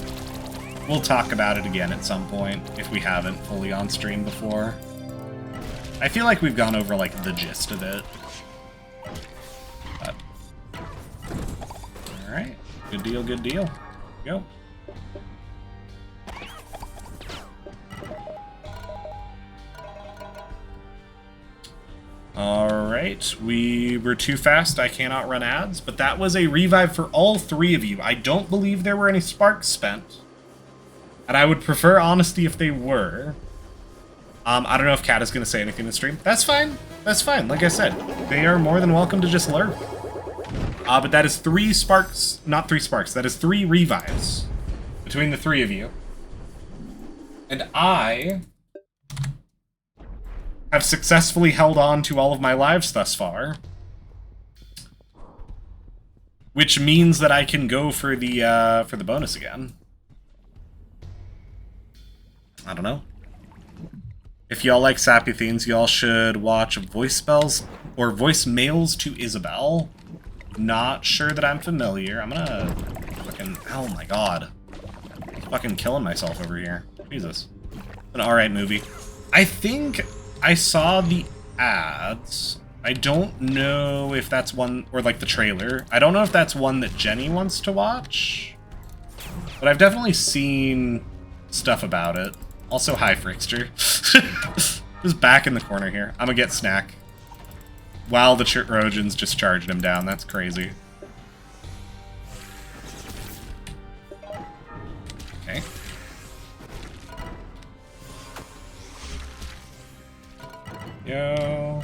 Speaker 1: talk about it again at some point, if we haven't fully on stream before. I feel like we've gone over, like, the gist of it. But, alright. Good deal, good deal. Go. Alright, we were too fast, I cannot run ads, but that was a revive for all 3 of you. I don't believe there were any sparks spent. And I would prefer honesty if they were. I don't know if Kat is going to say anything in the stream. That's fine. That's fine. Like I said, they are more than welcome to just lurk. But that is 3 sparks, not 3 sparks, that is 3 revives between the 3 of you. And I have successfully held on to all of my lives thus far. Which means that I can go for the bonus again. I don't know. If y'all like sappy themes, y'all should watch Voice Spells or Voicemails to Isabel. Not sure that I'm familiar. I'm gonna fucking... Oh my god. Fucking killing myself over here. Jesus. An alright movie. I think I saw the ads. I don't know if that's one, or like the trailer. I don't know if that's one that Jenny wants to watch. But I've definitely seen stuff about it. Also, hi, Frickster. Just back in the corner here. I'm gonna get snack. While the Trojans just charged him down. That's crazy. Okay. Yo.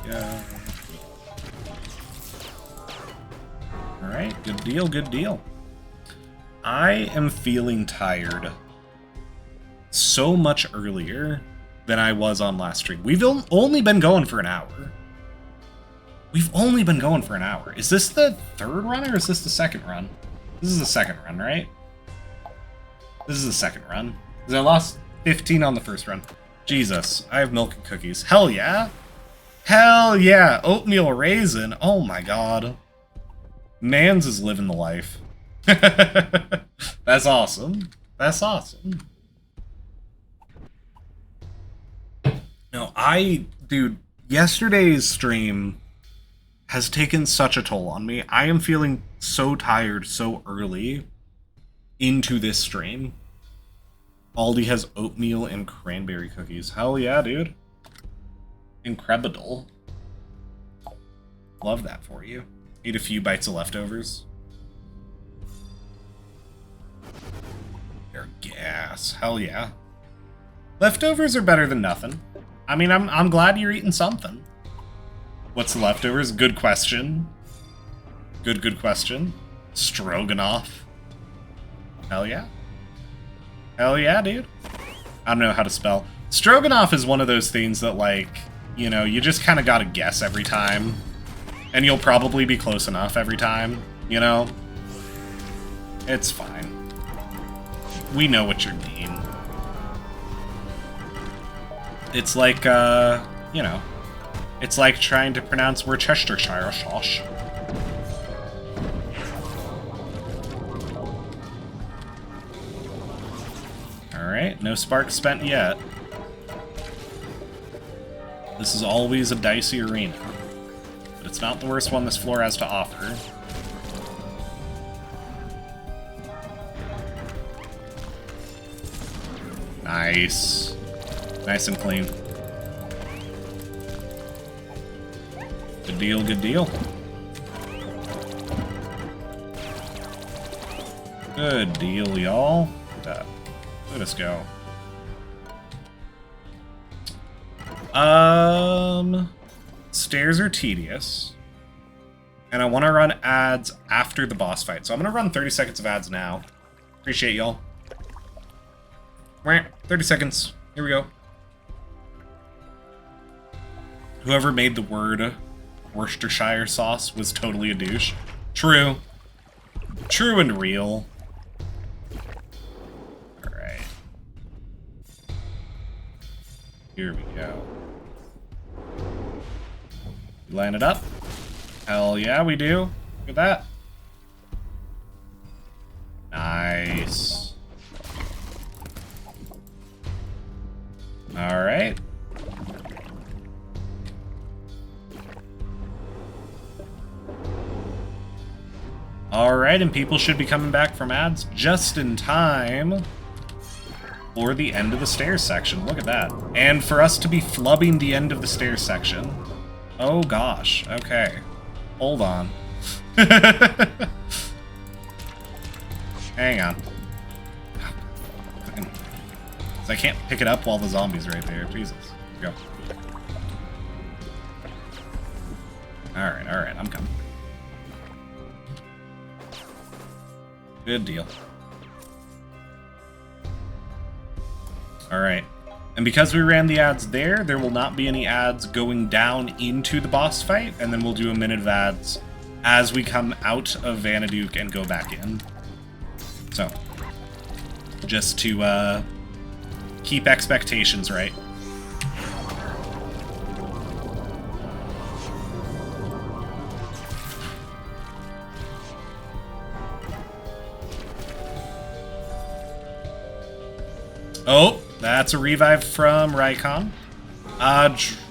Speaker 1: Yeah. Alright, good deal, good deal. I am feeling tired so much earlier than I was on last stream. We've only been going for an hour. We've only been going for an hour. Is this the third run or is this the second run? This is the second run, right? This is the second run. Because I lost 15 on the first run. Jesus, I have milk and cookies. Hell yeah! Hell yeah! Oatmeal raisin. Oh my god. Mans is living the life. That's awesome. That's awesome. No, dude, yesterday's stream has taken such a toll on me. I am feeling so tired so early into this stream. Aldi has oatmeal and cranberry cookies. Hell yeah, dude. Incredible. Love that for you. Ate a few bites of leftovers. They're gas. Hell yeah. Leftovers are better than nothing. I mean, I'm glad you're eating something. What's the leftovers? Good question. Good question. Stroganoff. Hell yeah. Hell yeah, dude. I don't know how to spell. Stroganoff is one of those things that, like, you know, you just kind of gotta guess every time. And you'll probably be close enough every time, you know? It's fine. We know what you mean. It's like, you know, it's like trying to pronounce Worcestershire sauce. Alright, no sparks spent yet. This is always a dicey arena. But it's not the worst one this floor has to offer. Nice. Nice and clean. Good deal, good deal. Good deal, y'all. Let us go. Stairs are tedious. And I want to run ads after the boss fight. So I'm going to run 30 seconds of ads now. Appreciate y'all. 30 seconds. Here we go. Whoever made the word Worcestershire sauce was totally a douche. True. True and real. Alright. Here we go. Line it up. Hell yeah, we do. Look at that. Nice. Alright. Alright, and people should be coming back from ads just in time for the end of the stairs section. Look at that. And for us to be flubbing the end of the stairs section. Oh gosh, okay. Hold on. Hang on. I can't pick it up while the zombie's right there. Jesus. Go. Alright, I'm coming. Good deal. Alright. And because we ran the ads there will not be any ads going down into the boss fight, and then we'll do a minute of ads as we come out of Vanaduke and go back in. So, just to keep expectations right. Oh, that's a revive from Rykon.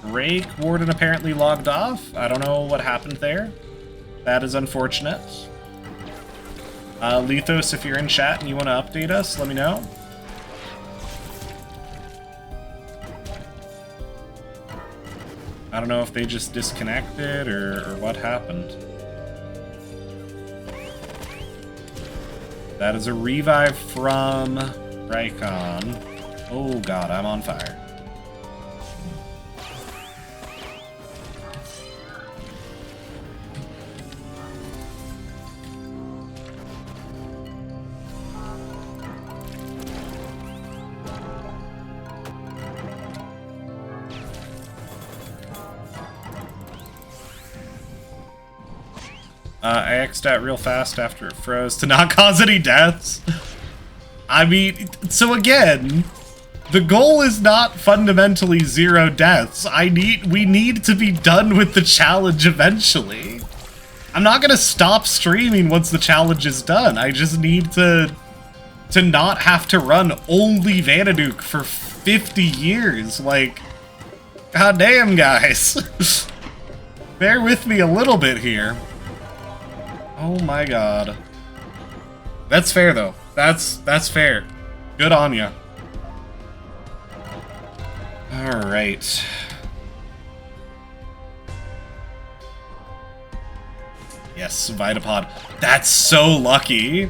Speaker 1: Drake Warden apparently logged off. I don't know what happened there. That is unfortunate. Lethos, if you're in chat and you want to update us, let me know. I don't know if they just disconnected or what happened. That is a revive from Rykon. Oh god, I'm on fire. I X'd out real fast after it froze to not cause any deaths. I mean, so again, the goal is not fundamentally 0 deaths. We need to be done with the challenge eventually. I'm not gonna stop streaming once the challenge is done. I just need to not have to run only Vanaduke for 50 years. Like, goddamn, guys. Bear with me a little bit here. Oh my god. That's fair, though. That's fair. Good on ya. Alright. Yes, Vitapod. That's so lucky.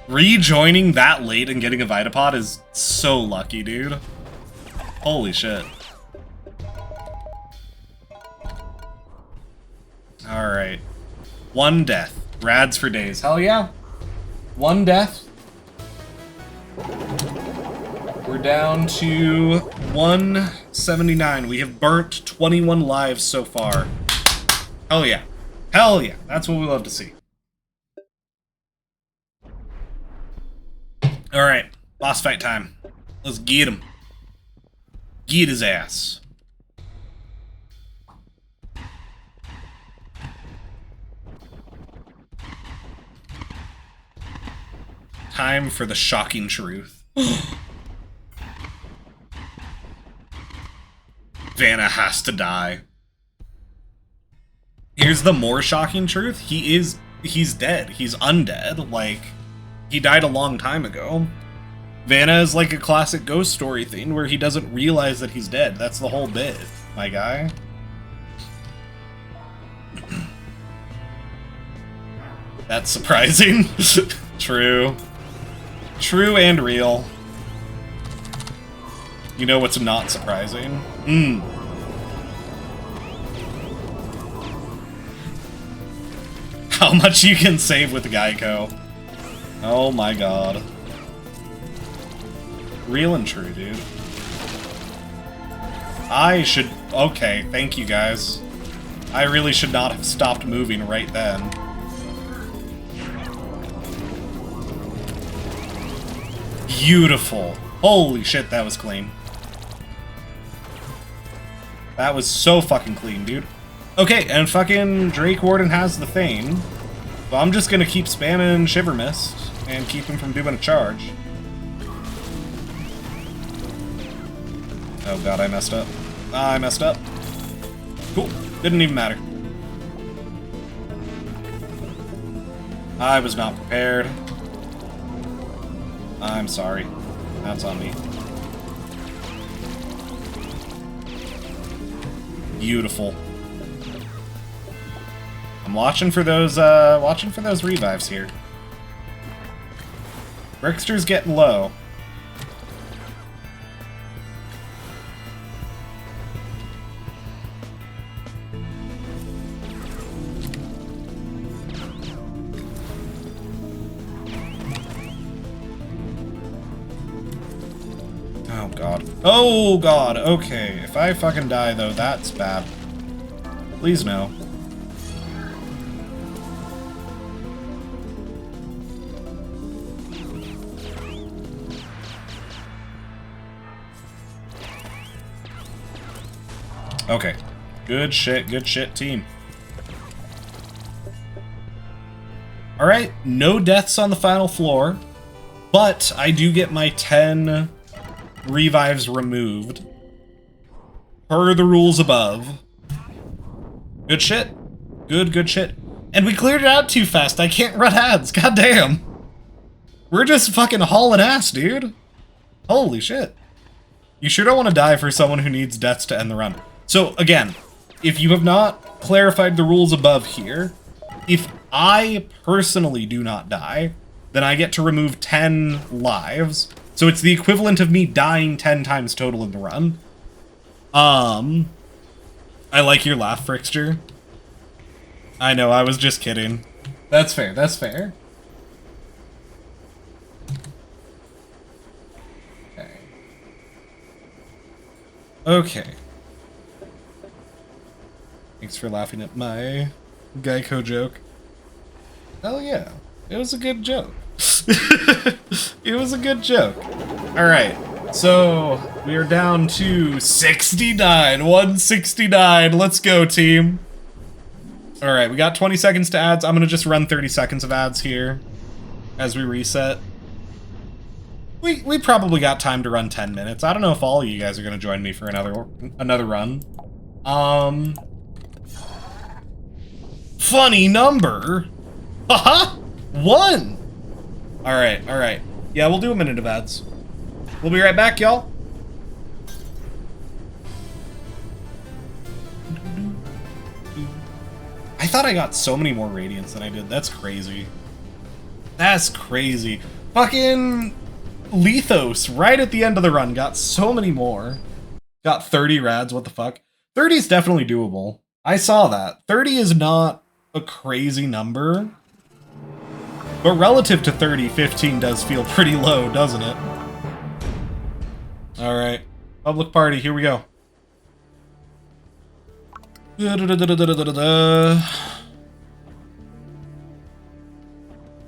Speaker 1: Rejoining that late and getting a Vitapod is so lucky, dude. Holy shit. Alright. 1 death. Rads for days. Hell yeah. 1 death. We're down to 179. We have burnt 21 lives so far. Hell yeah. Hell yeah. That's what we love to see. Alright. Boss fight time. Let's get him. Get his ass. Time for the shocking truth. Vanna has to die. Here's the more shocking truth. He's dead. He's undead. Like, he died a long time ago. Vanna is like a classic ghost story thing where he doesn't realize that he's dead. That's the whole bit, my guy. That's surprising. True. True and real. You know what's not surprising? How much you can save with Geico. Oh my god. Real and true, dude. I should... Okay, thank you guys. I really should not have stopped moving right then. Beautiful. Holy shit, that was clean. That was so fucking clean, dude. Okay, and fucking Drake Warden has the Thane. So I'm just gonna keep spamming Shiver Mist and keep him from doing a charge. Oh god, I messed up. I messed up. Cool. Didn't even matter. I was not prepared. I'm sorry. That's on me. Beautiful. I'm watching for those revives here. Brickster's getting low. Oh god. Oh god, okay. If I fucking die though, that's bad. Please no. Okay. Good shit, team. Alright, no deaths on the final floor, but I do get my 10 revives removed. Per the rules above. Good shit. Good shit. And we cleared it out too fast. I can't run ads. God damn. We're just fucking hauling ass, dude. Holy shit. You sure don't want to die for someone who needs deaths to end the run. So, again, if you have not clarified the rules above here, if I personally do not die, then I get to remove 10 lives. So it's the equivalent of me dying 10 times total in the run. I like your laugh, Frickster. I know, I was just kidding. That's fair, that's fair. Okay. Thanks for laughing at my Geico joke. Hell yeah. It was a good joke. It was a good joke. Alright, so we are down to 69. 169. Let's go, team. Alright, we got 20 seconds to ads. I'm gonna just run 30 seconds of ads here as we reset. We probably got time to run 10 minutes. I don't know if all of you guys are gonna join me for another run. Funny number. Haha! 1! Alright. Yeah, we'll do a minute of ads. We'll be right back, y'all. I thought I got so many more radiants than I did. That's crazy. That's crazy. Fucking Lethos, right at the end of the run, got so many more. Got 30 rads, what the fuck? 30 is definitely doable. I saw that. 30 is not a crazy number. But relative to 30, 15 does feel pretty low, doesn't it? Alright. Public party, here we go.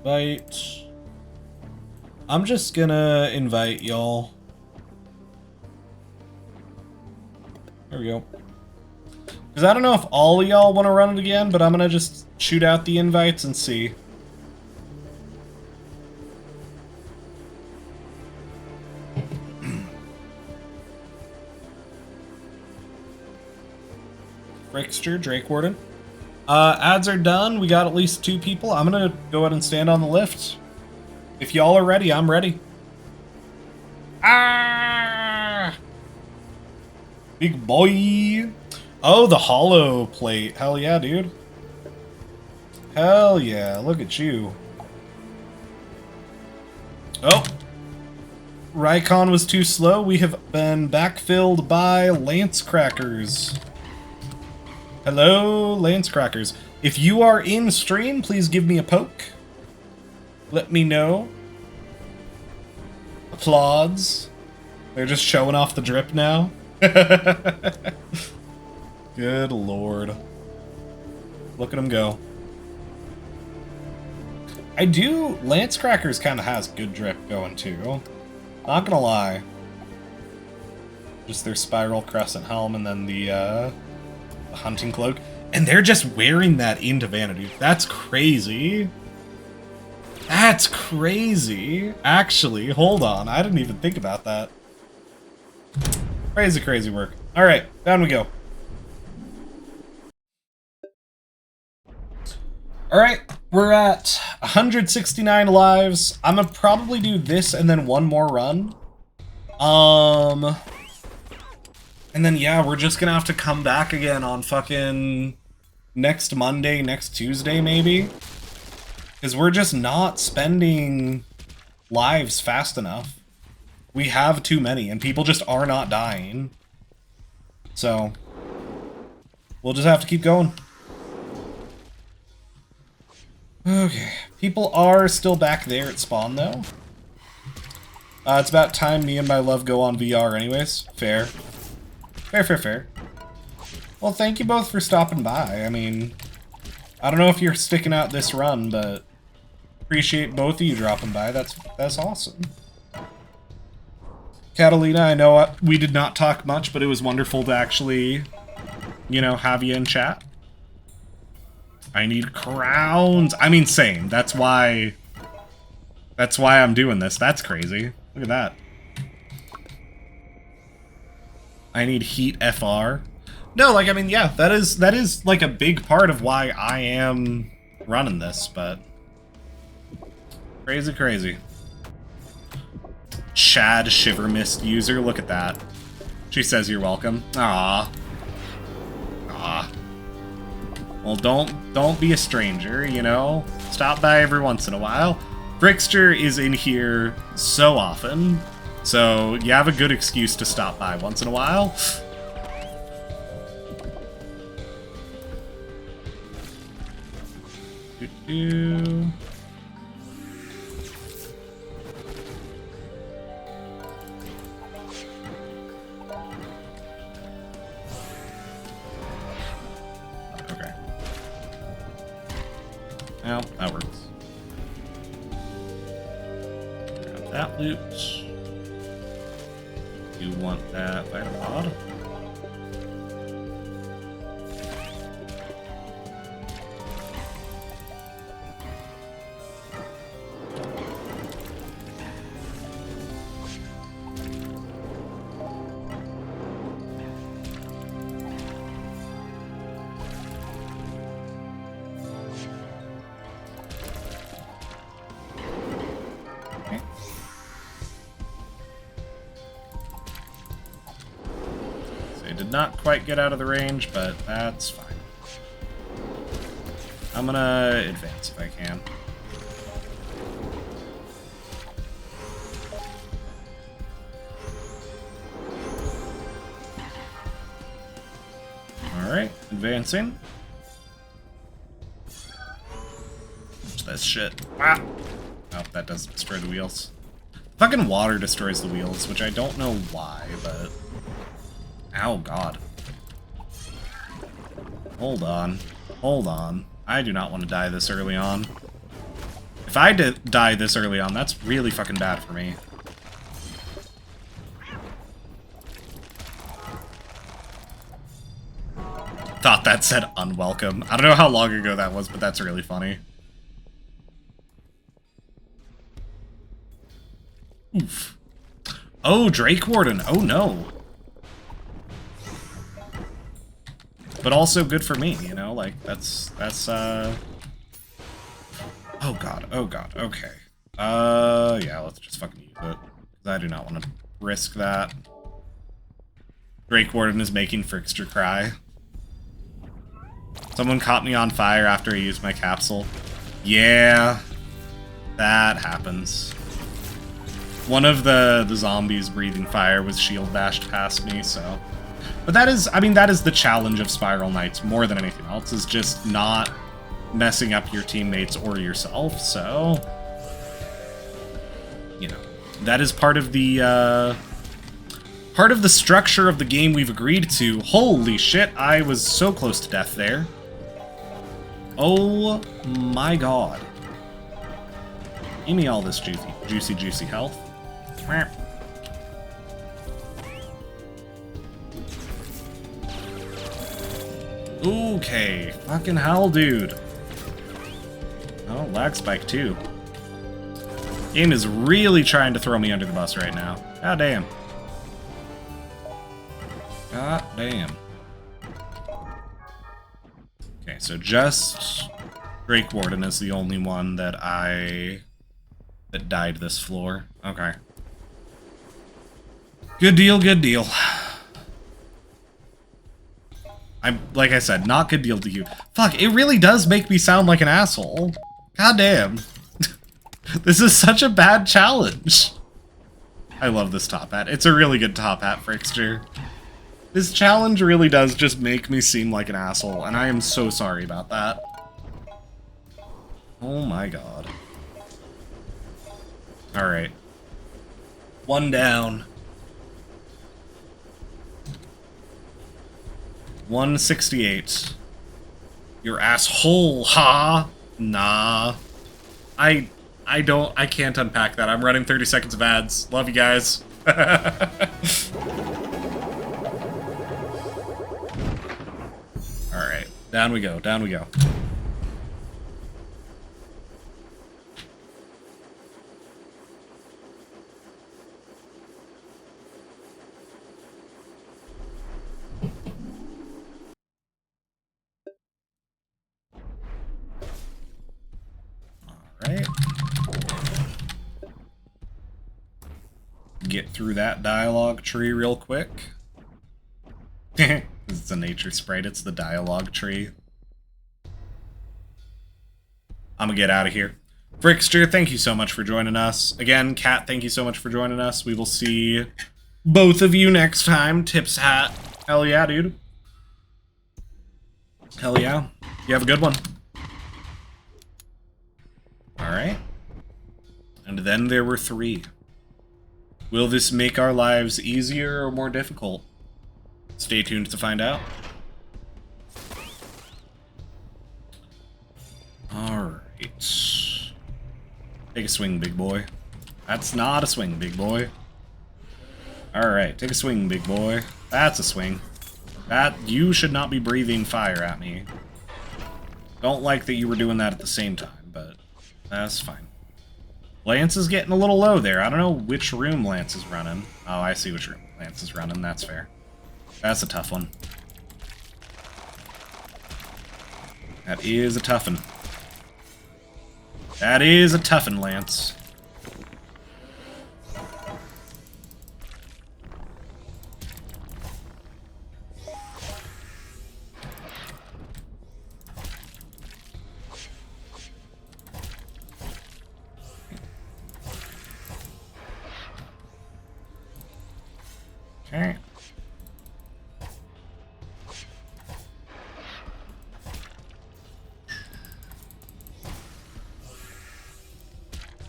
Speaker 1: Invite. I'm just gonna invite y'all. There we go. Because I don't know if all of y'all want to run it again, but I'm gonna just shoot out the invites and see. Frickster, Drake Warden. Ads are done. We got at least 2 people. I'm gonna go ahead and stand on the lift. If y'all are ready, I'm ready. Ah! Big boy. Oh, the hollow plate. Hell yeah, dude. Hell yeah, look at you. Oh. Rykon was too slow. We have been backfilled by Lance Crackers. Hello, Lance Crackers. If you are in stream, please give me a poke. Let me know. Applauds. They're just showing off the drip now. Good lord. Look at them go. Lance Crackers kind of has good drip going too. Not gonna lie. Just their spiral crescent helm and then the hunting cloak. And they're just wearing that into Vanity. That's crazy. That's crazy. Actually, hold on. I didn't even think about that. Crazy, crazy work. Alright, down we go. Alright, we're at 169 lives. I'm gonna probably do this and then one more run. And then, yeah, we're just gonna have to come back again on fucking next Monday, next Tuesday, maybe? Because we're just not spending lives fast enough. We have too many, and people just are not dying. So, we'll just have to keep going. Okay, people are still back there at spawn, though. It's about time me and my love go on VR anyways. Fair. Fair. Well, thank you both for stopping by. I mean, I don't know if you're sticking out this run, but appreciate both of you dropping by. That's awesome. Catalina, I know we did not talk much, but it was wonderful to actually, you know, have you in chat. I need crowns. I mean, same. That's why I'm doing this. That's crazy. Look at that. I need heat FR. No, like, I mean, yeah, that is like a big part of why I am running this, but crazy, crazy. Chad Shivermist user, look at that. She says you're welcome. Ah. Ah. Well, don't be a stranger, you know? Stop by every once in a while. Brickster is in here so often, so you have a good excuse to stop by once in a while. Doo-doo. Okay. Well, that works. Grab that loot. You want that vital pod? Not quite get out of the range, but that's fine. I'm gonna advance if I can. Alright, advancing. What's this shit? Ah! Oh, that does destroy the wheels. Fucking water destroys the wheels, which I don't know why, but... Ow, God. Hold on. Hold on. I do not want to die this early on. If I die this early on, that's really fucking bad for me. Thought that said unwelcome. I don't know how long ago that was, but that's really funny. Oof. Oh, Drake Warden. Oh, no. But also good for me, you know? Like, that's, oh god, okay. Yeah, let's just fucking use it. Because I do not want to risk that. Drake Warden is making Frickster cry. Someone caught me on fire after I used my capsule. Yeah, that happens. One of the zombies breathing fire was shield bashed past me, so... But that is, I mean, that is the challenge of Spiral Knights more than anything else, is just not messing up your teammates or yourself, so... You know, that is part of the structure of the game we've agreed to. Holy shit, I was so close to death there. Oh my god. Give me all this juicy health. Okay, fucking hell, dude. Oh, lag spike too. Game is really trying to throw me under the bus right now. God damn. God damn. Okay, so just Drake Warden is the only one that died this floor. Okay. Good deal, good deal. I'm, like I said, not good deal to you. Fuck, it really does make me sound like an asshole. God damn. This is such a bad challenge. I love this top hat. It's a really good top hat, Frickster. This challenge really does just make me seem like an asshole, and I am so sorry about that. Oh my god. Alright. One down. 168. Your asshole, ha? Nah. I can't unpack that. I'm running 30 seconds of ads. Love you guys. Alright. Down we go, down we go. Alright. Get through that dialogue tree real quick. It's a nature sprite, it's the dialogue tree. I'm gonna get out of here. Frickster, thank you so much for joining us. Again, Kat, thank you so much for joining us. We will see both of you next time. Tips hat. Hell yeah, dude. Hell yeah. You have a good one. Alright. And then there were 3. Will this make our lives easier or more difficult? Stay tuned to find out. Alright. Take a swing, big boy. That's not a swing, big boy. Alright, take a swing, big boy. That's a swing. You should not be breathing fire at me. Don't like that you were doing that at the same time, but that's fine. Lance is getting a little low there. I don't know which room Lance is running. Oh, I see which room Lance is running. That's fair. That's a tough one. That is a toughin'. That is a toughin', Lance. Okay.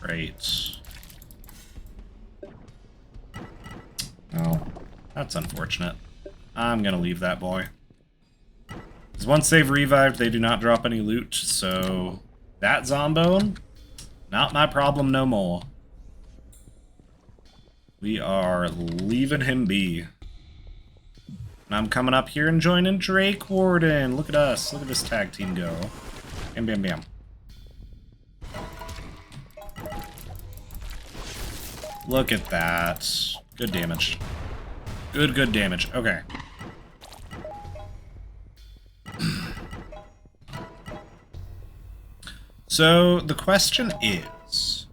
Speaker 1: Great. Oh, that's unfortunate. I'm gonna leave that boy. Because once they've revived, they do not drop any loot, so that zombone, not my problem no more. We are leaving him be. And I'm coming up here and joining Drake Warden. Look at us. Look at this tag team go. Bam, bam, bam. Look at that. Good damage. Good damage. Okay. So, the question is...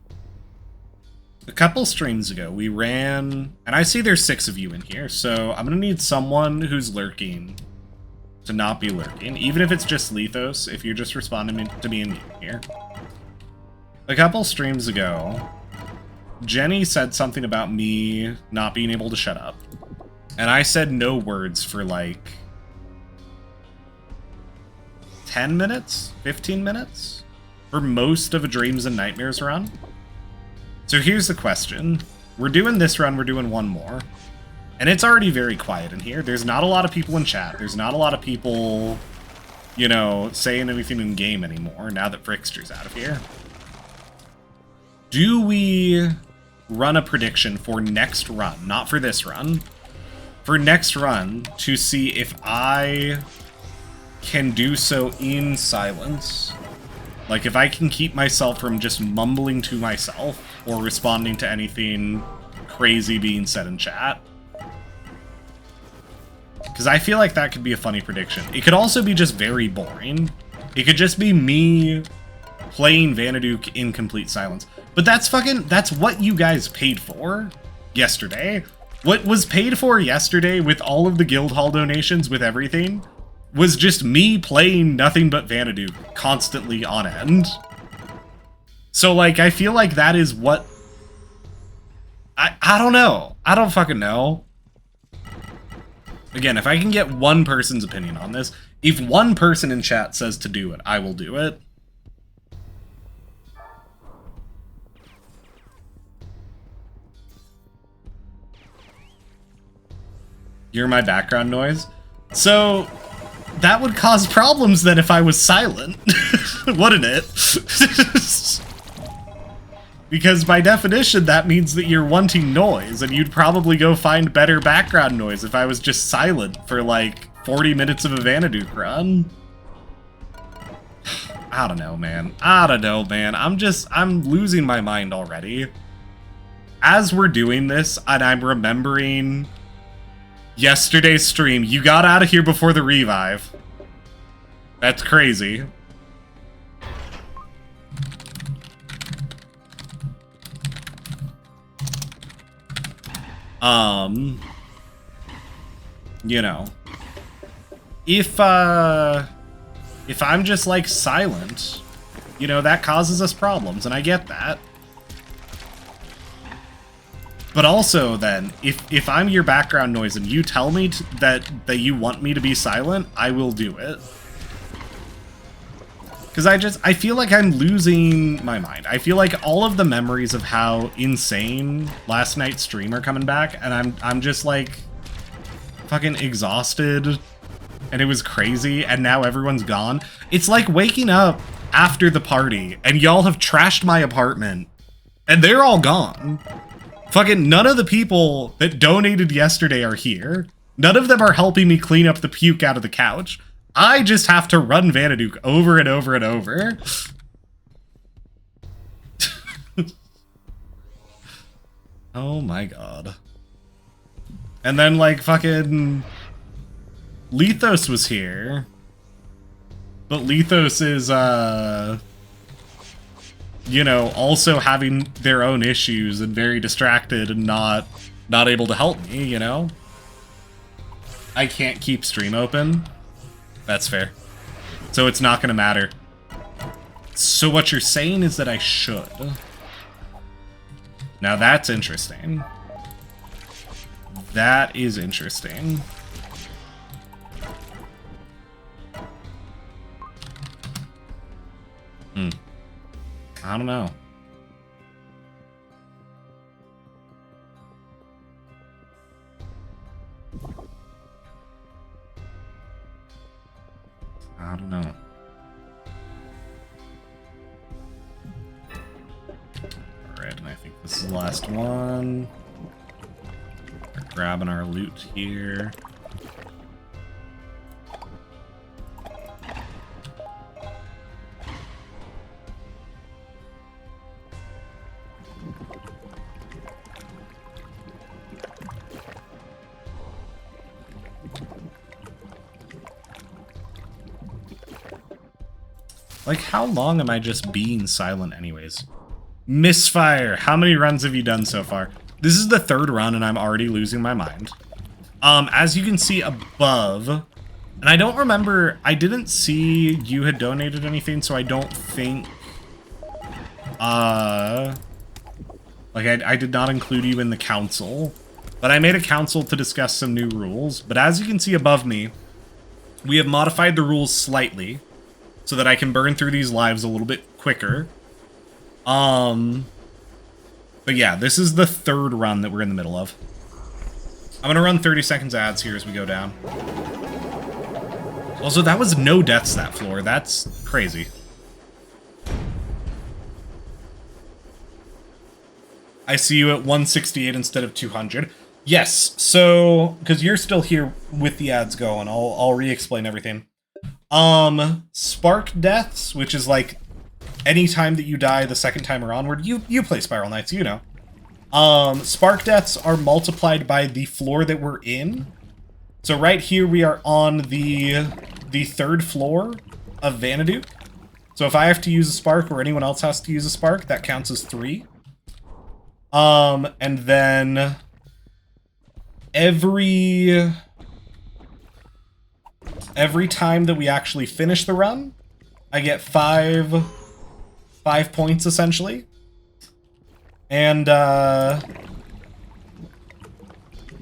Speaker 1: A couple streams ago, we ran... And I see there's 6 of you in here, so I'm gonna need someone who's lurking to not be lurking. Even if it's just Lethos, if you're just responding to me in here. A couple streams ago... Jenny said something about me not being able to shut up. And I said no words for like 10 minutes? 15 minutes? For most of a Dreams and Nightmares run. So here's the question. We're doing this run, we're doing one more. And it's already very quiet in here. There's not a lot of people in chat. There's not a lot of people, you know, saying anything in game anymore now that Frickster's out of here. Do we run a prediction for next run, not for this run, for next run, to see if I can do so in silence? Like, if I can keep myself from just mumbling to myself or responding to anything crazy being said in chat. Because I feel like that could be a funny prediction. It could also be just very boring. It could just be me playing Vanaduke in complete silence. But that's what you guys paid for yesterday. What was paid for yesterday with all of the guild hall donations, with everything, was just me playing nothing but Vanaduke constantly on end. So, like, I feel like that is what... I don't know. I don't fucking know. Again, if I can get one person's opinion on this, if one person in chat says to do it, I will do it. You're my background noise? So, that would cause problems then if I was silent, wouldn't it? Because by definition, that means that you're wanting noise, and you'd probably go find better background noise if I was just silent for like 40 minutes of a Vanaduke run. I don't know, man. I don't know, man. I'm losing my mind already. As we're doing this, and I'm remembering yesterday's stream, you got out of here before the revive. That's crazy. You know, if I'm just like silent, you know, that causes us problems, and I get that. But also then, if I'm your background noise and you tell me that you want me to be silent, I will do it. Because I feel like I'm losing my mind. I feel like all of the memories of how insane last night's stream are coming back, and I'm just like fucking exhausted, and it was crazy, and now everyone's gone. It's like waking up after the party, and y'all have trashed my apartment, and they're all gone. Fucking none of the people that donated yesterday are here. None of them are helping me clean up the puke out of the couch. I just have to run Vanaduke over and over and over. Oh my god. And then, like, fucking Lethos was here. But Lethos is, you know, also having their own issues and very distracted and not able to help me, you know? I can't keep stream open. That's fair. So it's not gonna matter. So what you're saying is that I should. Now that's interesting. That is interesting. I don't know. I don't know. Alright, and I think this is the last one. We're grabbing our loot here. Like, how long am I just being silent anyways? Misfire, how many runs have you done so far? This is the third run and I'm already losing my mind. As you can see above, and I don't remember, I didn't see you had donated anything, so I don't think, like I did not include you in the council, but I made a council to discuss some new rules. But as you can see above me, we have modified the rules slightly, so that I can burn through these lives a little bit quicker. But yeah, this is the third run that we're in the middle of. I'm gonna run 30 seconds ads here as we go down. Also, that was no deaths that floor. That's crazy. I see you at 168 instead of 200. Yes, so, because you're still here with the ads going, I'll re-explain everything. Spark deaths, which is like any time that you die the second time or onward, you play Spiral Knights, you know. Spark deaths are multiplied by the floor that we're in. So right here we are on the third floor of Vanaduke. So if I have to use a spark or anyone else has to use a spark, that counts as 3. And then every time that we actually finish the run, I get 5 points, essentially. And,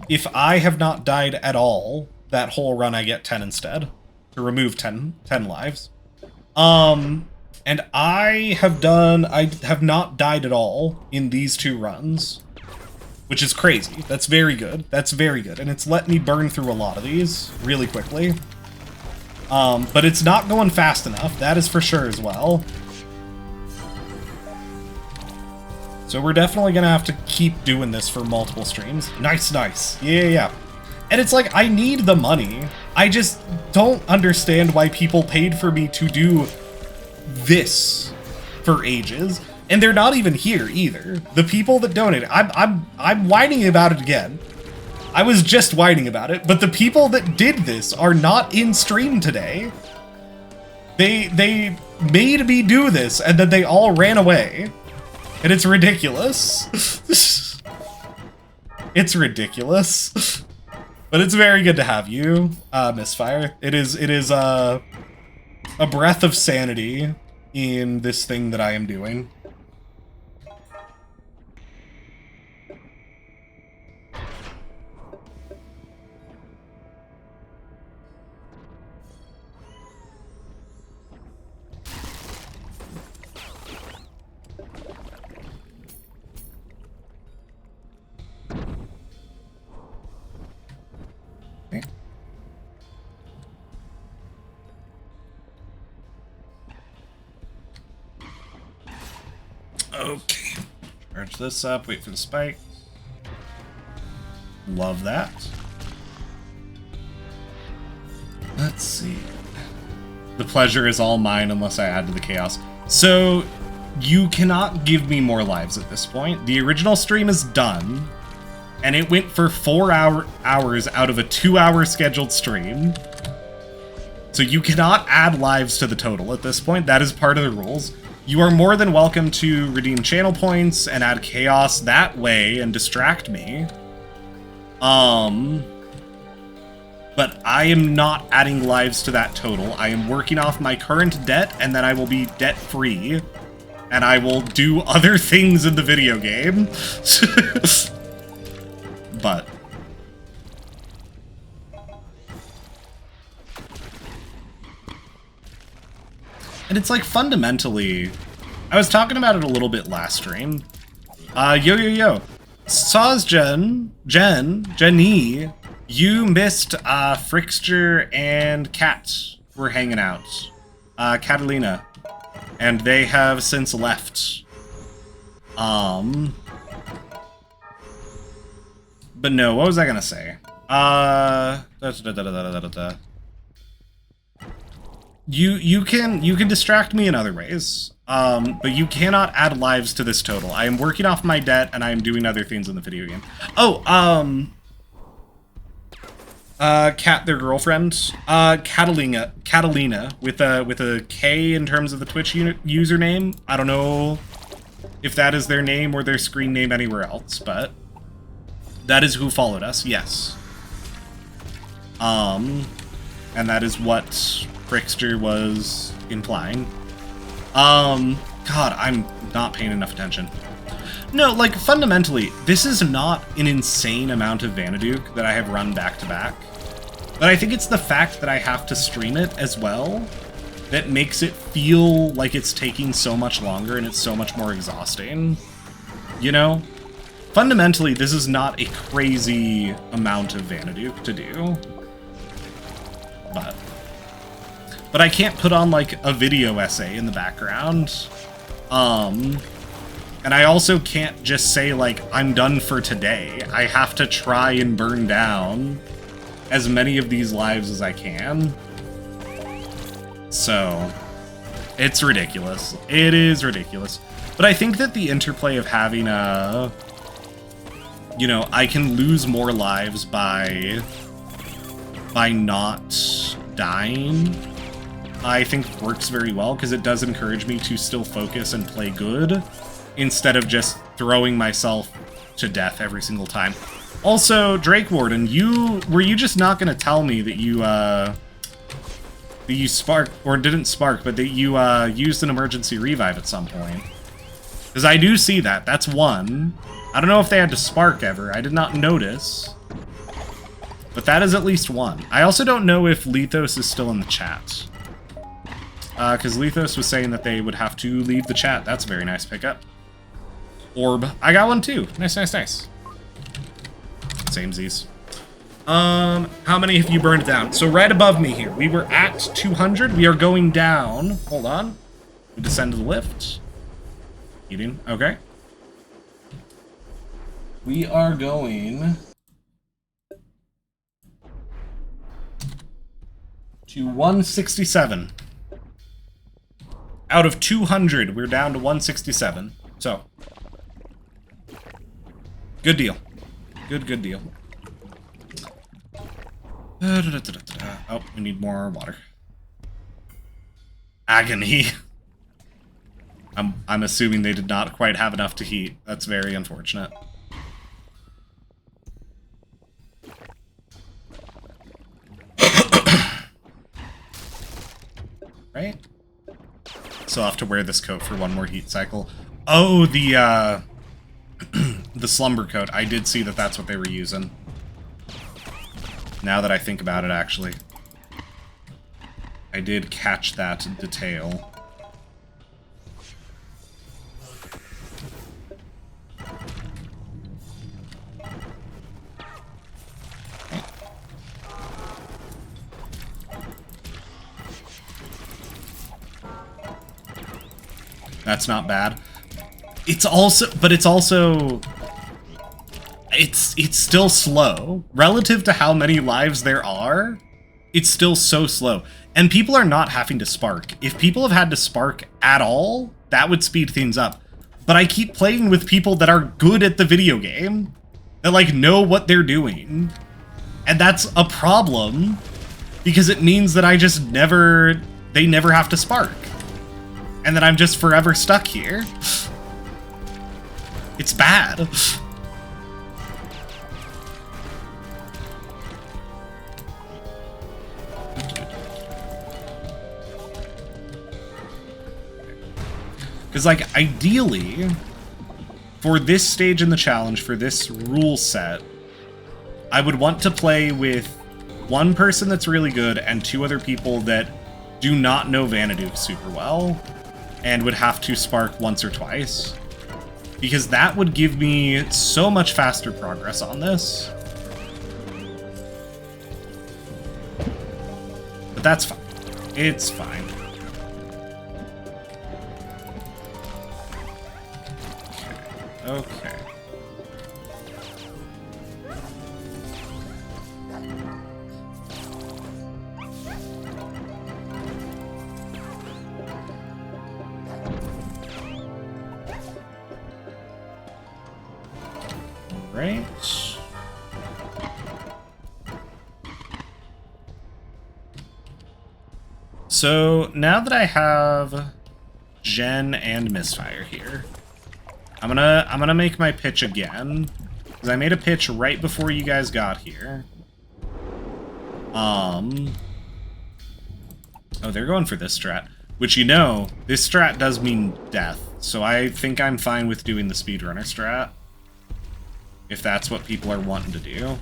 Speaker 1: if I have not died at all, that whole run I get 10 instead, to remove 10 lives. And I have not died at all in these 2 runs, which is crazy. That's very good. That's very good. And it's let me burn through a lot of these really quickly. But it's not going fast enough, that is for sure as well. So we're definitely gonna have to keep doing this for multiple streams. Nice, nice. Yeah. And it's like, I need the money. I just don't understand why people paid for me to do this for ages. And they're not even here either. The people that donated, I'm whining about it again. I was just whining about it, but the people that did this are not in stream today. They made me do this, and then they all ran away. And it's ridiculous. It's ridiculous. But it's very good to have you, Misfire. It is a breath of sanity in this thing that I am doing. Okay. Charge this up, wait for the spike. Love that. Let's see. The pleasure is all mine unless I add to the chaos. So, you cannot give me more lives at this point. The original stream is done, and it went for 4 hours out of a 2-hour scheduled stream. So you cannot add lives to the total at this point. That is part of the rules. You are more than welcome to redeem channel points and add chaos that way and distract me. But I am not adding lives to that total. I am working off my current debt, and then I will be debt-free. And I will do other things in the video game. But... and it's like fundamentally, I was talking about it a little bit last stream. Yo. Sawsjen, Jenny, you missed Frickster and Kat were hanging out. Catalina. And they have since left. But no, what was I gonna say? You can distract me in other ways, but you cannot add lives to this total. I am working off my debt, and I am doing other things in the video game. Oh, Kat, their girlfriend, Catalina, with a K in terms of the Twitch username. I don't know if that is their name or their screen name anywhere else, but that is who followed us. Yes. And that is what Frickster was implying. God, I'm not paying enough attention. No, like, fundamentally, this is not an insane amount of Vanaduke that I have run back-to-back. But I think it's the fact that I have to stream it as well that makes it feel like it's taking so much longer and it's so much more exhausting. You know? Fundamentally, this is not a crazy amount of Vanaduke to do. But I can't put on, like, a video essay in the background. And I also can't just say, like, I'm done for today. I have to try and burn down as many of these lives as I can. So, it's ridiculous. It is ridiculous. But I think that the interplay of having a... you know, I can lose more lives by not dying, I think works very well, because it does encourage me to still focus and play good, instead of just throwing myself to death every single time. Also, Drake Warden, were you just not going to tell me that you sparked, or didn't spark, but that you used an emergency revive at some point? Because I do see that. That's one. I don't know if they had to spark ever. I did not notice. But that is at least one. I also don't know if Lethos is still in the chat. Because Lethos was saying that they would have to leave the chat. That's a very nice pickup. Orb. I got one too. Nice. Samesies. How many have you burned down? So right above me here. We were at 200. We are going down. Hold on. We descend to the lift. Eating. Okay. We are going to 167. Out of 200, we're down to 167. So, good deal. Good deal. Oh, we need more water. Agony. I'm assuming they did not quite have enough to heat. That's very unfortunate. so I'll have to wear this coat for one more heat cycle. Oh, the slumber coat. I did see that that's what they were using. Now that I think about it, actually. I did catch that detail. That's not bad. It's still slow. Relative to how many lives there are, it's still so slow. And people are not having to spark. If people have had to spark at all, that would speed things up. But I keep playing with people that are good at the video game, that like know what they're doing. And that's a problem, because it means that they never have to spark. And then I'm just forever stuck here. It's bad. Because, like, ideally, for this stage in the challenge, for this rule set, I would want to play with one person that's really good and two other people that do not know Vanadu super well, and would have to spark once or twice. Because that would give me so much faster progress on this. But that's fine. It's fine. Okay. Right. So now that I have Jen and Misfire here, I'm gonna make my pitch again, because I made a pitch right before you guys got here. Oh, they're going for this strat, which, you know, this strat does mean death, so I think I'm fine with doing the speedrunner strat, if that's what people are wanting to do.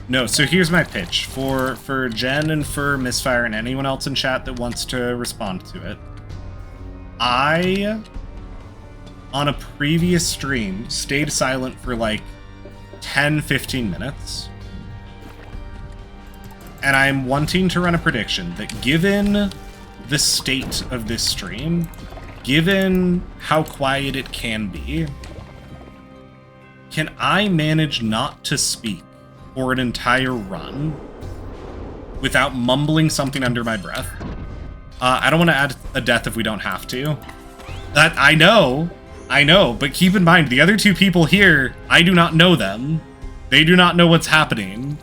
Speaker 1: No, so here's my pitch. For Jen and for Misfire and anyone else in chat that wants to respond to it. I, on a previous stream, stayed silent for like 10-15 minutes. And I'm wanting to run a prediction that, given the state of this stream, given how quiet it can be, can I manage not to speak for an entire run without mumbling something under my breath? I don't want to add a death if we don't have to. I know, but keep in mind, the other two people here, I do not know them. They do not know what's happening.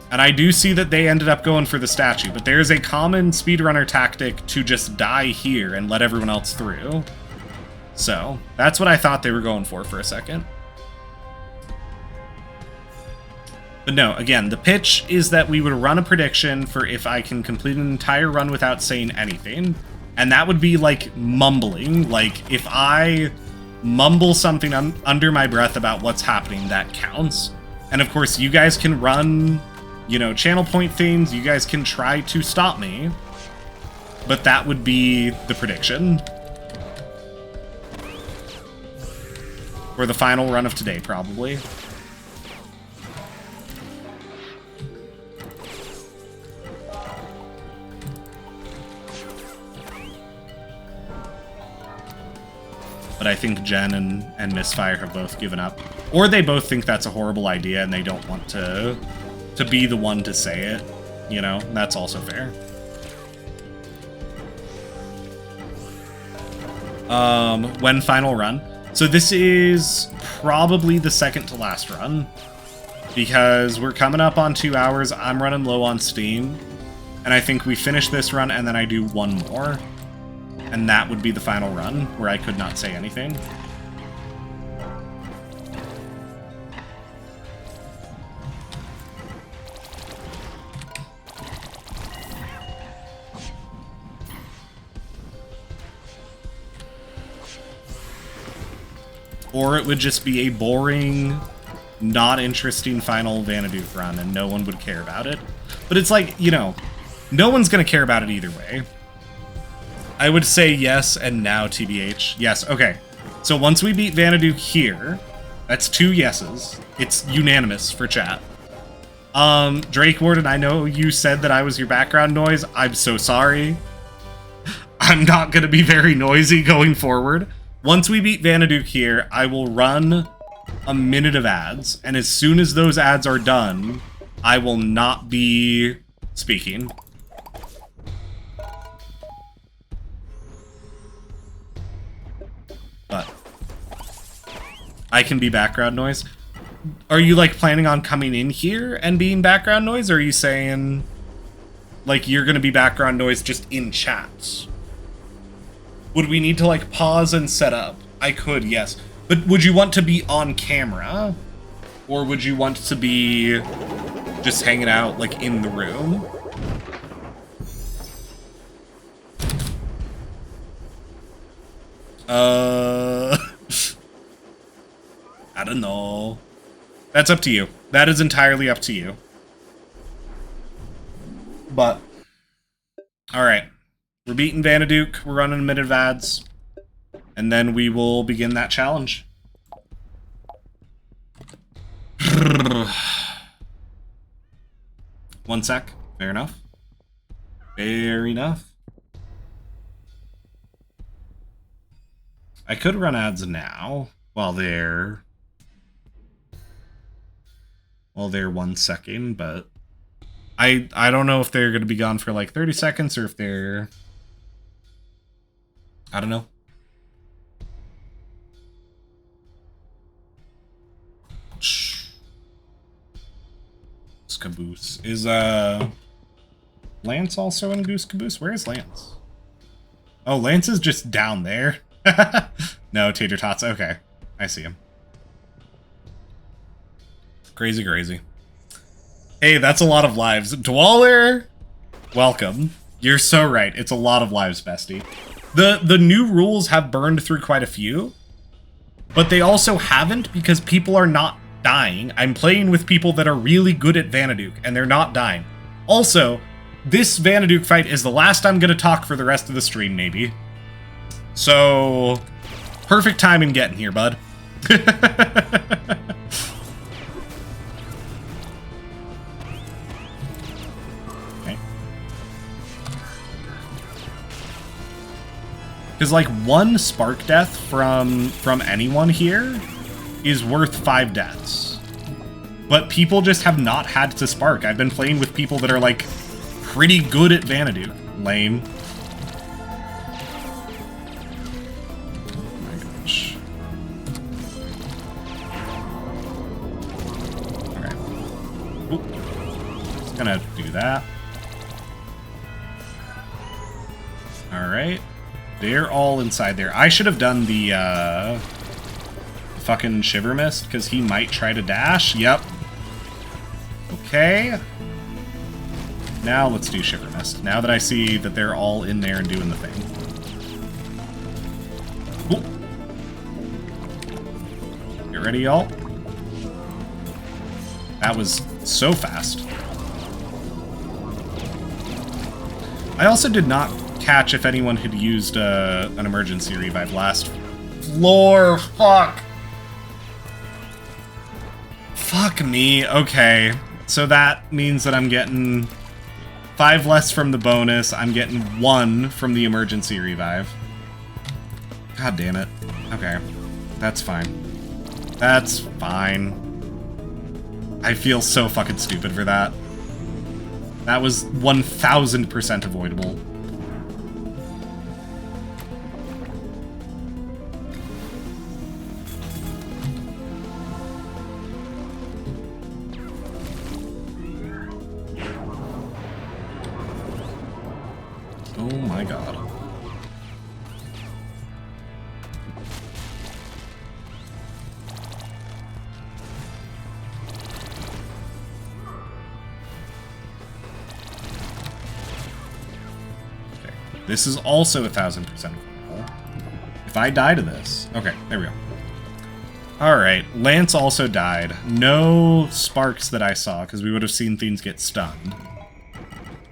Speaker 1: And I do see that they ended up going for the statue, but there is a common speedrunner tactic to just die here and let everyone else through. So, that's what I thought they were going for a second. But no, again, the pitch is that we would run a prediction for if I can complete an entire run without saying anything. And that would be like mumbling. Like, if I mumble something under my breath about what's happening, that counts. And of course, you guys can run, you know, channel point things. You guys can try to stop me. But that would be the prediction. For the final run of today, probably. But I think Jen and Misfire have both given up. Or they both think that's a horrible idea and they don't want to be the one to say it. You know, that's also fair. When final run. So this is probably the second to last run, because we're coming up on 2 hours. I'm running low on steam, and I think we finish this run and then I do one more. And that would be the final run, where I could not say anything. Or it would just be a boring, not interesting final Vanaduke run, and no one would care about it. But it's like, you know, no one's gonna care about it either way. I would say yes, and now TBH. Yes, okay. So once we beat Vanaduke here, that's 2 yeses. It's unanimous for chat. Drake Warden, I know you said that I was your background noise. I'm so sorry. I'm not gonna be very noisy going forward. Once we beat Vanaduke here, I will run a minute of ads, and as soon as those ads are done, I will not be speaking. But I can be background noise. Are you, like, planning on coming in here and being background noise, or are you saying, like, you're gonna be background noise just in chats? Would we need to, like, pause and set up? I could, yes. But would you want to be on camera? Or would you want to be just hanging out, like, in the room? I don't know. That's up to you. That is entirely up to you. But, alright. We're beating Vanaduke, we're running a minute of ads, and then we will begin that challenge. One sec. Fair enough. Fair enough. I could run ads now while they're 1 second, but I don't know if they're going to be gone for like 30 seconds or if they're... I don't know. Caboose. Is Lance also in Goose Caboose? Where is Lance? Oh, Lance is just down there. No, Tater Tots. Okay. I see him. Crazy, crazy. Hey, that's a lot of lives. Dwaller, welcome. You're so right. It's a lot of lives, bestie. The new rules have burned through quite a few, but they also haven't because people are not dying. I'm playing with people that are really good at Vanaduke, and they're not dying. Also, this Vanaduke fight is the last I'm going to talk for the rest of the stream, maybe. So, perfect timing getting here, bud. Because, like, 1 spark death from anyone here is worth 5 deaths. But people just have not had to spark. I've been playing with people that are, like, pretty good at Vanaduke. Lame. Oh my gosh. Okay. Oop. Just gonna do that. Alright. They're all inside there. I should have done the fucking Shiver Mist, because he might try to dash. Yep. Okay. Now let's do Shiver Mist. Now that I see that they're all in there and doing the thing. Ooh. Get ready, y'all. That was so fast. I also did not catch if anyone had used an emergency revive last floor. Fuck. Fuck me. Okay. So that means that I'm getting 5 less from the bonus. I'm getting 1 from the emergency revive. God damn it. Okay. That's fine. That's fine. I feel so fucking stupid for that. That was 1000% avoidable. Oh my god. This is also 1000% full. If I die to this... Okay, there we go. Alright, Lance also died. No sparks that I saw, because we would have seen things get stunned.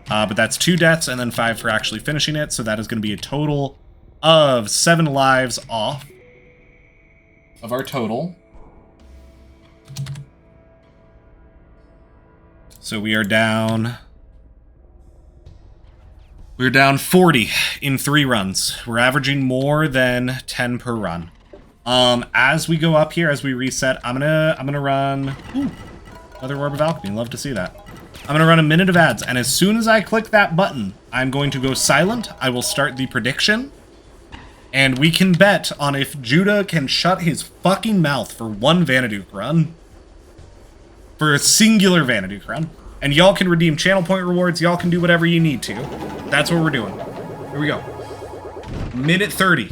Speaker 1: But that's 2 deaths and then 5 for actually finishing it, so that is going to be a total of 7 lives off of our total. So we are down... We're down 40 in 3 runs. We're averaging more than 10 per run. As we go up here, as we reset, I'm gonna run... Ooh, another Orb of Alchemy. Love to see that. I'm gonna run a minute of ads, and as soon as I click that button, I'm going to go silent. I will start the prediction, and we can bet on if Judah can shut his fucking mouth for 1 Vanaduke run. For a singular Vanaduke run. And y'all can redeem channel point rewards. Y'all can do whatever you need to. That's what we're doing. Here we go. Minute 30.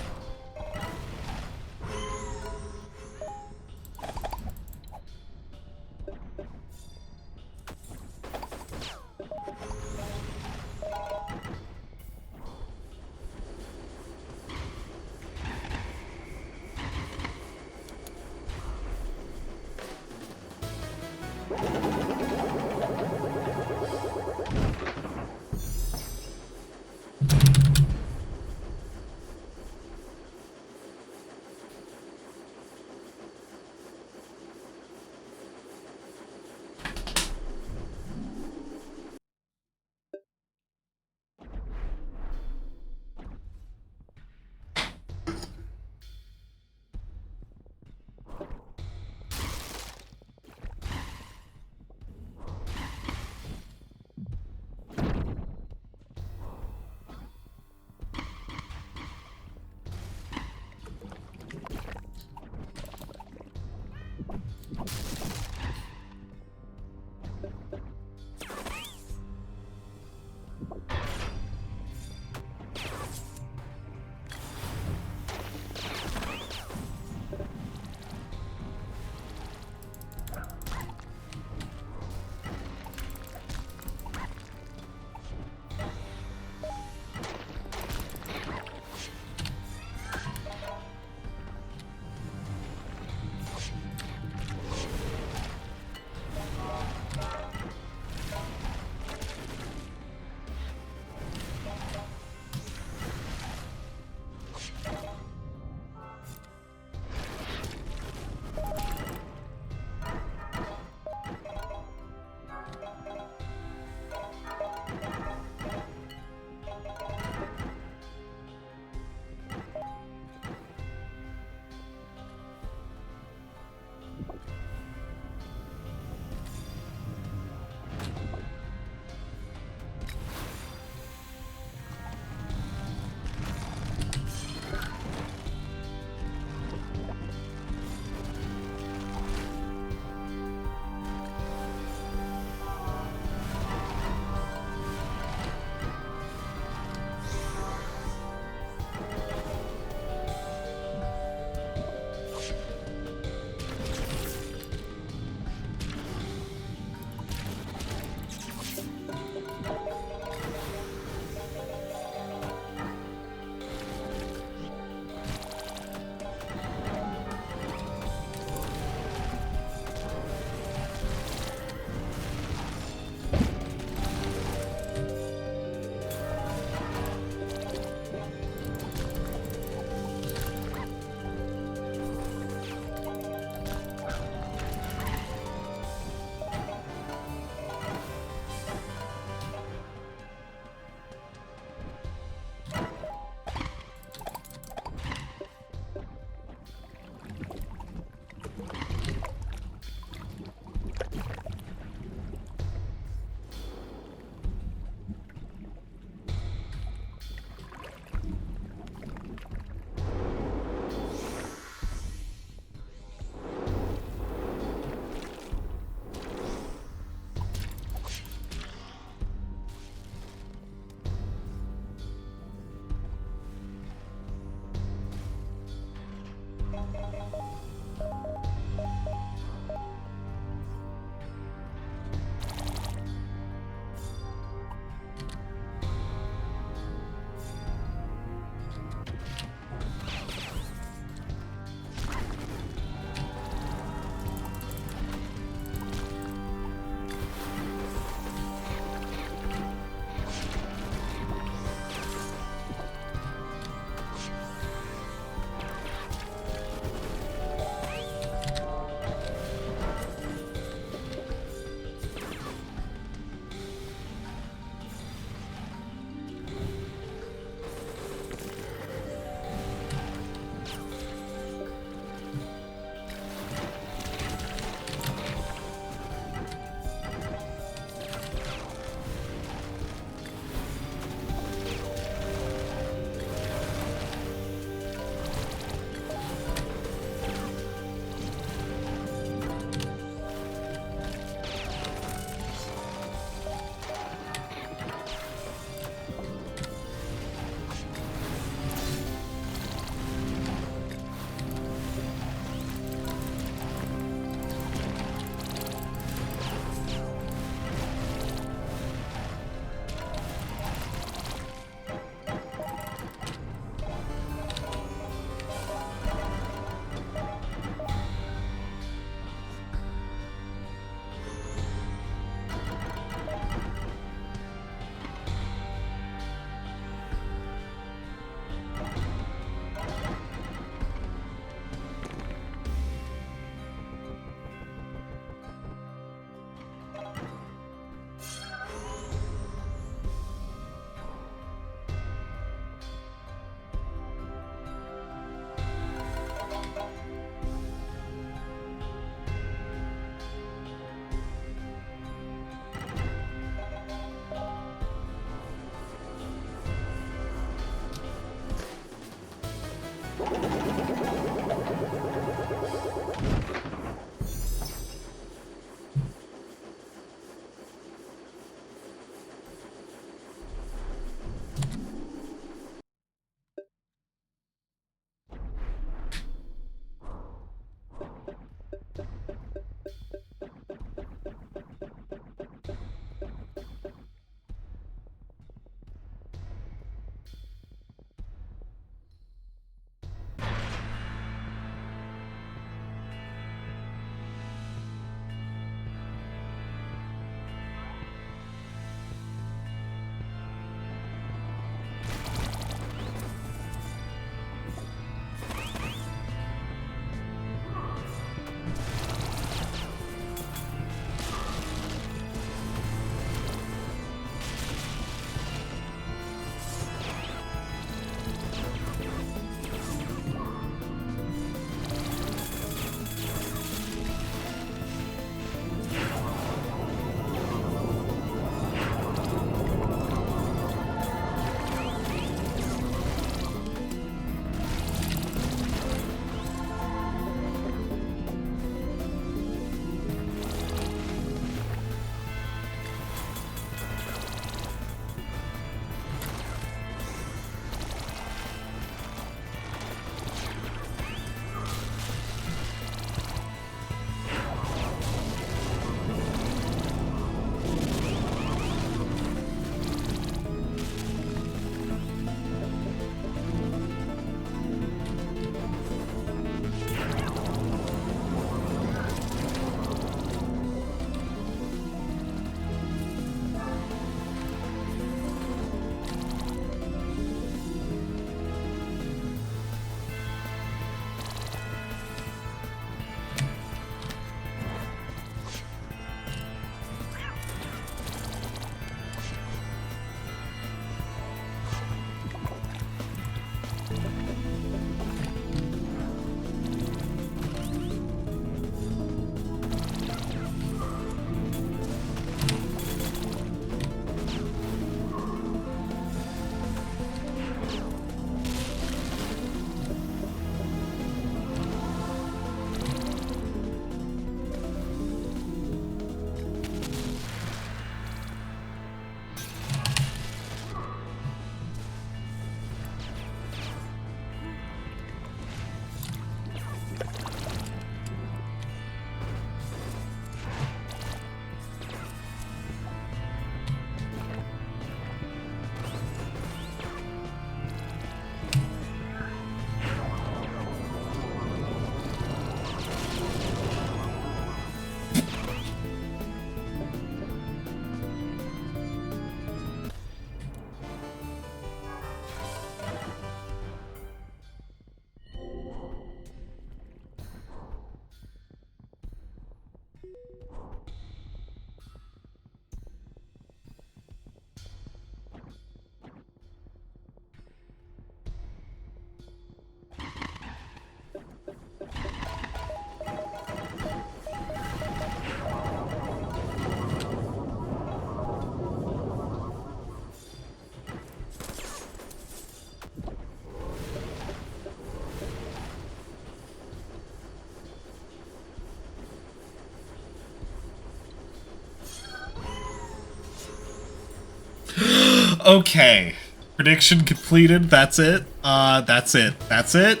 Speaker 1: Okay. Prediction completed. That's it. That's it. That's it.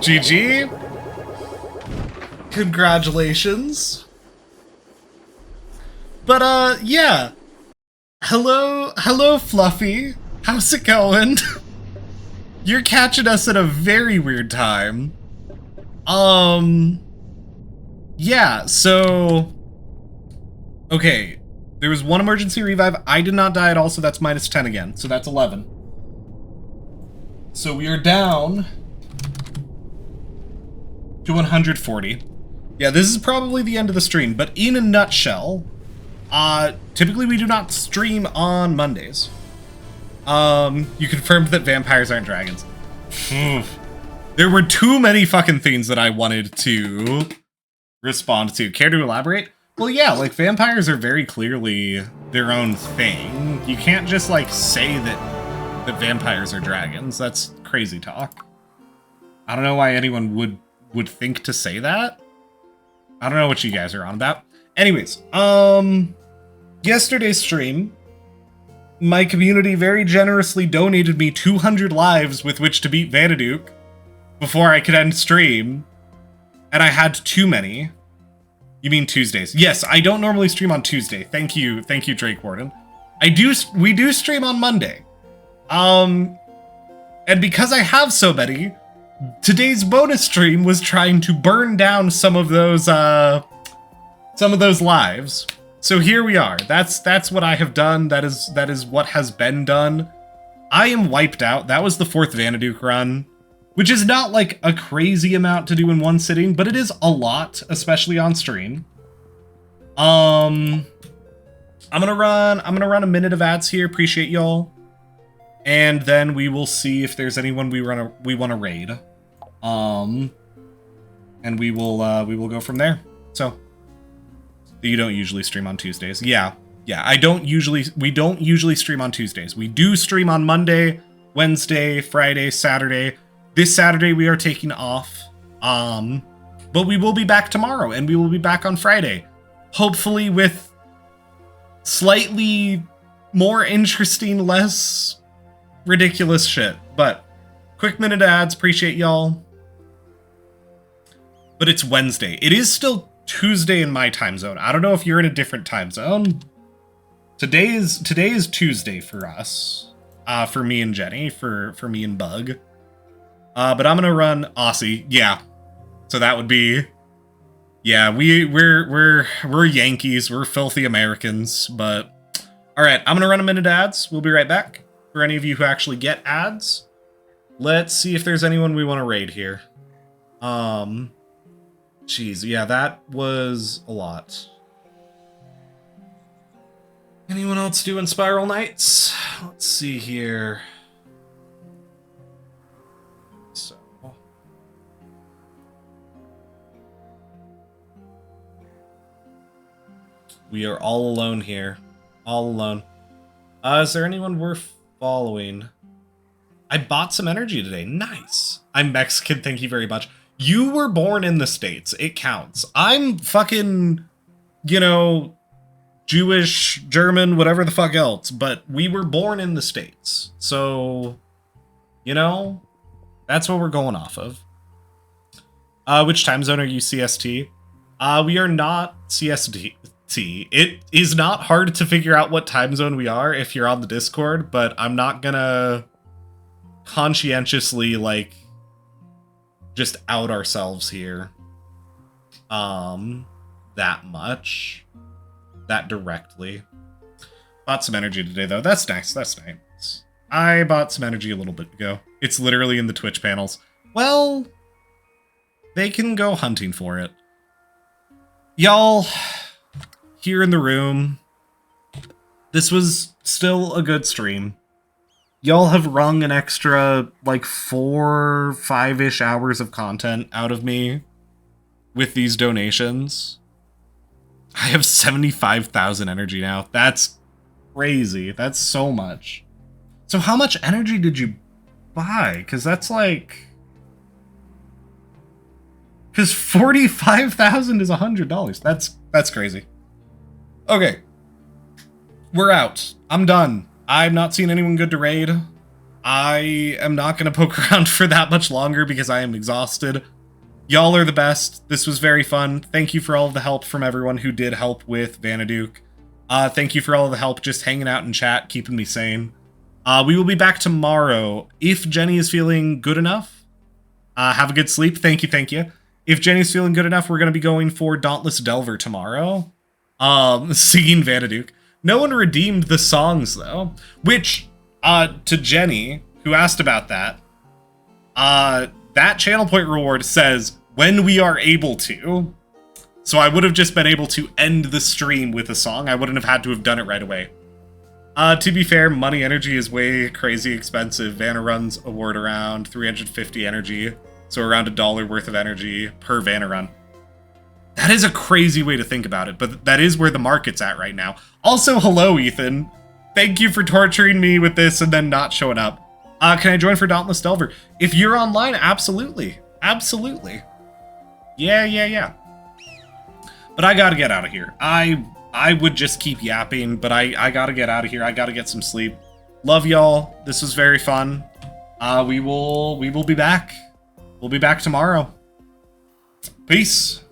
Speaker 1: GG. Congratulations. But, yeah. Hello, Fluffy. How's it going? You're catching us at a very weird time. Yeah, so... Okay, there was one emergency revive. I did not die at all, so that's minus 10 again. So that's 11. So we are down to 140. Yeah, this is probably the end of the stream, but in a nutshell, typically we do not stream on Mondays. You confirmed that vampires aren't dragons. There were too many fucking things that I wanted to respond to. Care to elaborate? Well, yeah, like, vampires are very clearly their own thing. You can't just, like, say that vampires are dragons. That's crazy talk. I don't know why anyone would think to say that. I don't know what you guys are on about. Anyways, yesterday's stream, my community very generously donated me 200 lives with which to beat Vanaduke before I could end stream, and I had too many. You mean Tuesdays? Yes, I don't normally stream on Tuesday. Thank you, Drake Warden. We do stream on Monday. And because I have so many, today's bonus stream was trying to burn down some of those lives. So here we are. That's what I have done. That is what has been done. I am wiped out. That was the 4th Vanaduke run, which is not like a crazy amount to do in one sitting, but it is a lot, especially on stream. I'm gonna run a minute of ads here. Appreciate y'all, and then we will see if there's anyone we want to raid. And we will go from there. So you don't usually stream on Tuesdays? Yeah. We don't usually stream on Tuesdays. We do stream on Monday, Wednesday, Friday, Saturday. This Saturday we are taking off, but we will be back tomorrow, and we will be back on Friday, hopefully with slightly more interesting, less ridiculous shit. But quick minute of ads, appreciate y'all. But it's Wednesday. It is still Tuesday in my time zone. I don't know if you're in a different time zone. Today is Tuesday for us, for me and Jenny, for me and Bug. But I'm gonna run Aussie, yeah. So that would be, yeah. We're Yankees, we're filthy Americans. But all right, I'm gonna run a minute ads. We'll be right back. For any of you who actually get ads, let's see if there's anyone we want to raid here. Jeez, yeah, that was a lot. Anyone else doing Spiral Nights? Let's see here. We are all alone here. All alone. Is there anyone worth following? I bought some energy today. Nice. I'm Mexican, thank you very much. You were born in the States. It counts. I'm fucking, you know, Jewish, German, whatever the fuck else. But we were born in the States. So, you know, that's what we're going off of. Which time zone are you, CST? We are not CST. It is not hard to figure out what time zone we are if you're on the Discord, but I'm not gonna conscientiously, like, just out ourselves here. That much. That directly. Bought some energy today, though. That's nice. That's nice. I bought some energy a little bit ago. It's literally in the Twitch panels. Well, they can go hunting for it. Y'all, here in the room, this was still a good stream. Y'all have wrung an extra, like, 4-5-ish hours of content out of me with these donations. I have 75,000 energy now. That's crazy. That's so much. So how much energy did you buy? Because that's like... Because 45,000 is $100. That's crazy. Okay. We're out. I'm done. I'm not seeing anyone good to raid. I am not going to poke around for that much longer because I am exhausted. Y'all are the best. This was very fun. Thank you for all of the help from everyone who did help with Vanaduke. Thank you for all of the help just hanging out in chat, keeping me sane. We will be back tomorrow. If Jenny is feeling good enough, have a good sleep. Thank you, thank you. If Jenny's feeling good enough, we're going to be going for Dauntless Delver tomorrow. Singing Vanaduke. No one redeemed the songs, though. Which, to Jenny, who asked about that, that channel point reward says, when we are able to. So I would have just been able to end the stream with a song. I wouldn't have had to have done it right away. To be fair, money energy is way crazy expensive. Vanna runs award around 350 energy. So around $1 worth of energy per Vanna run. That is a crazy way to think about it, but that is where the market's at right now. Also, hello, Ethan. Thank you for torturing me with this and then not showing up. Can I join for Dauntless Delver? If you're online, absolutely. Absolutely. Yeah. But I gotta get out of here. I would just keep yapping, but I gotta get out of here. I gotta get some sleep. Love y'all. This was very fun. We will be back. We'll be back tomorrow. Peace.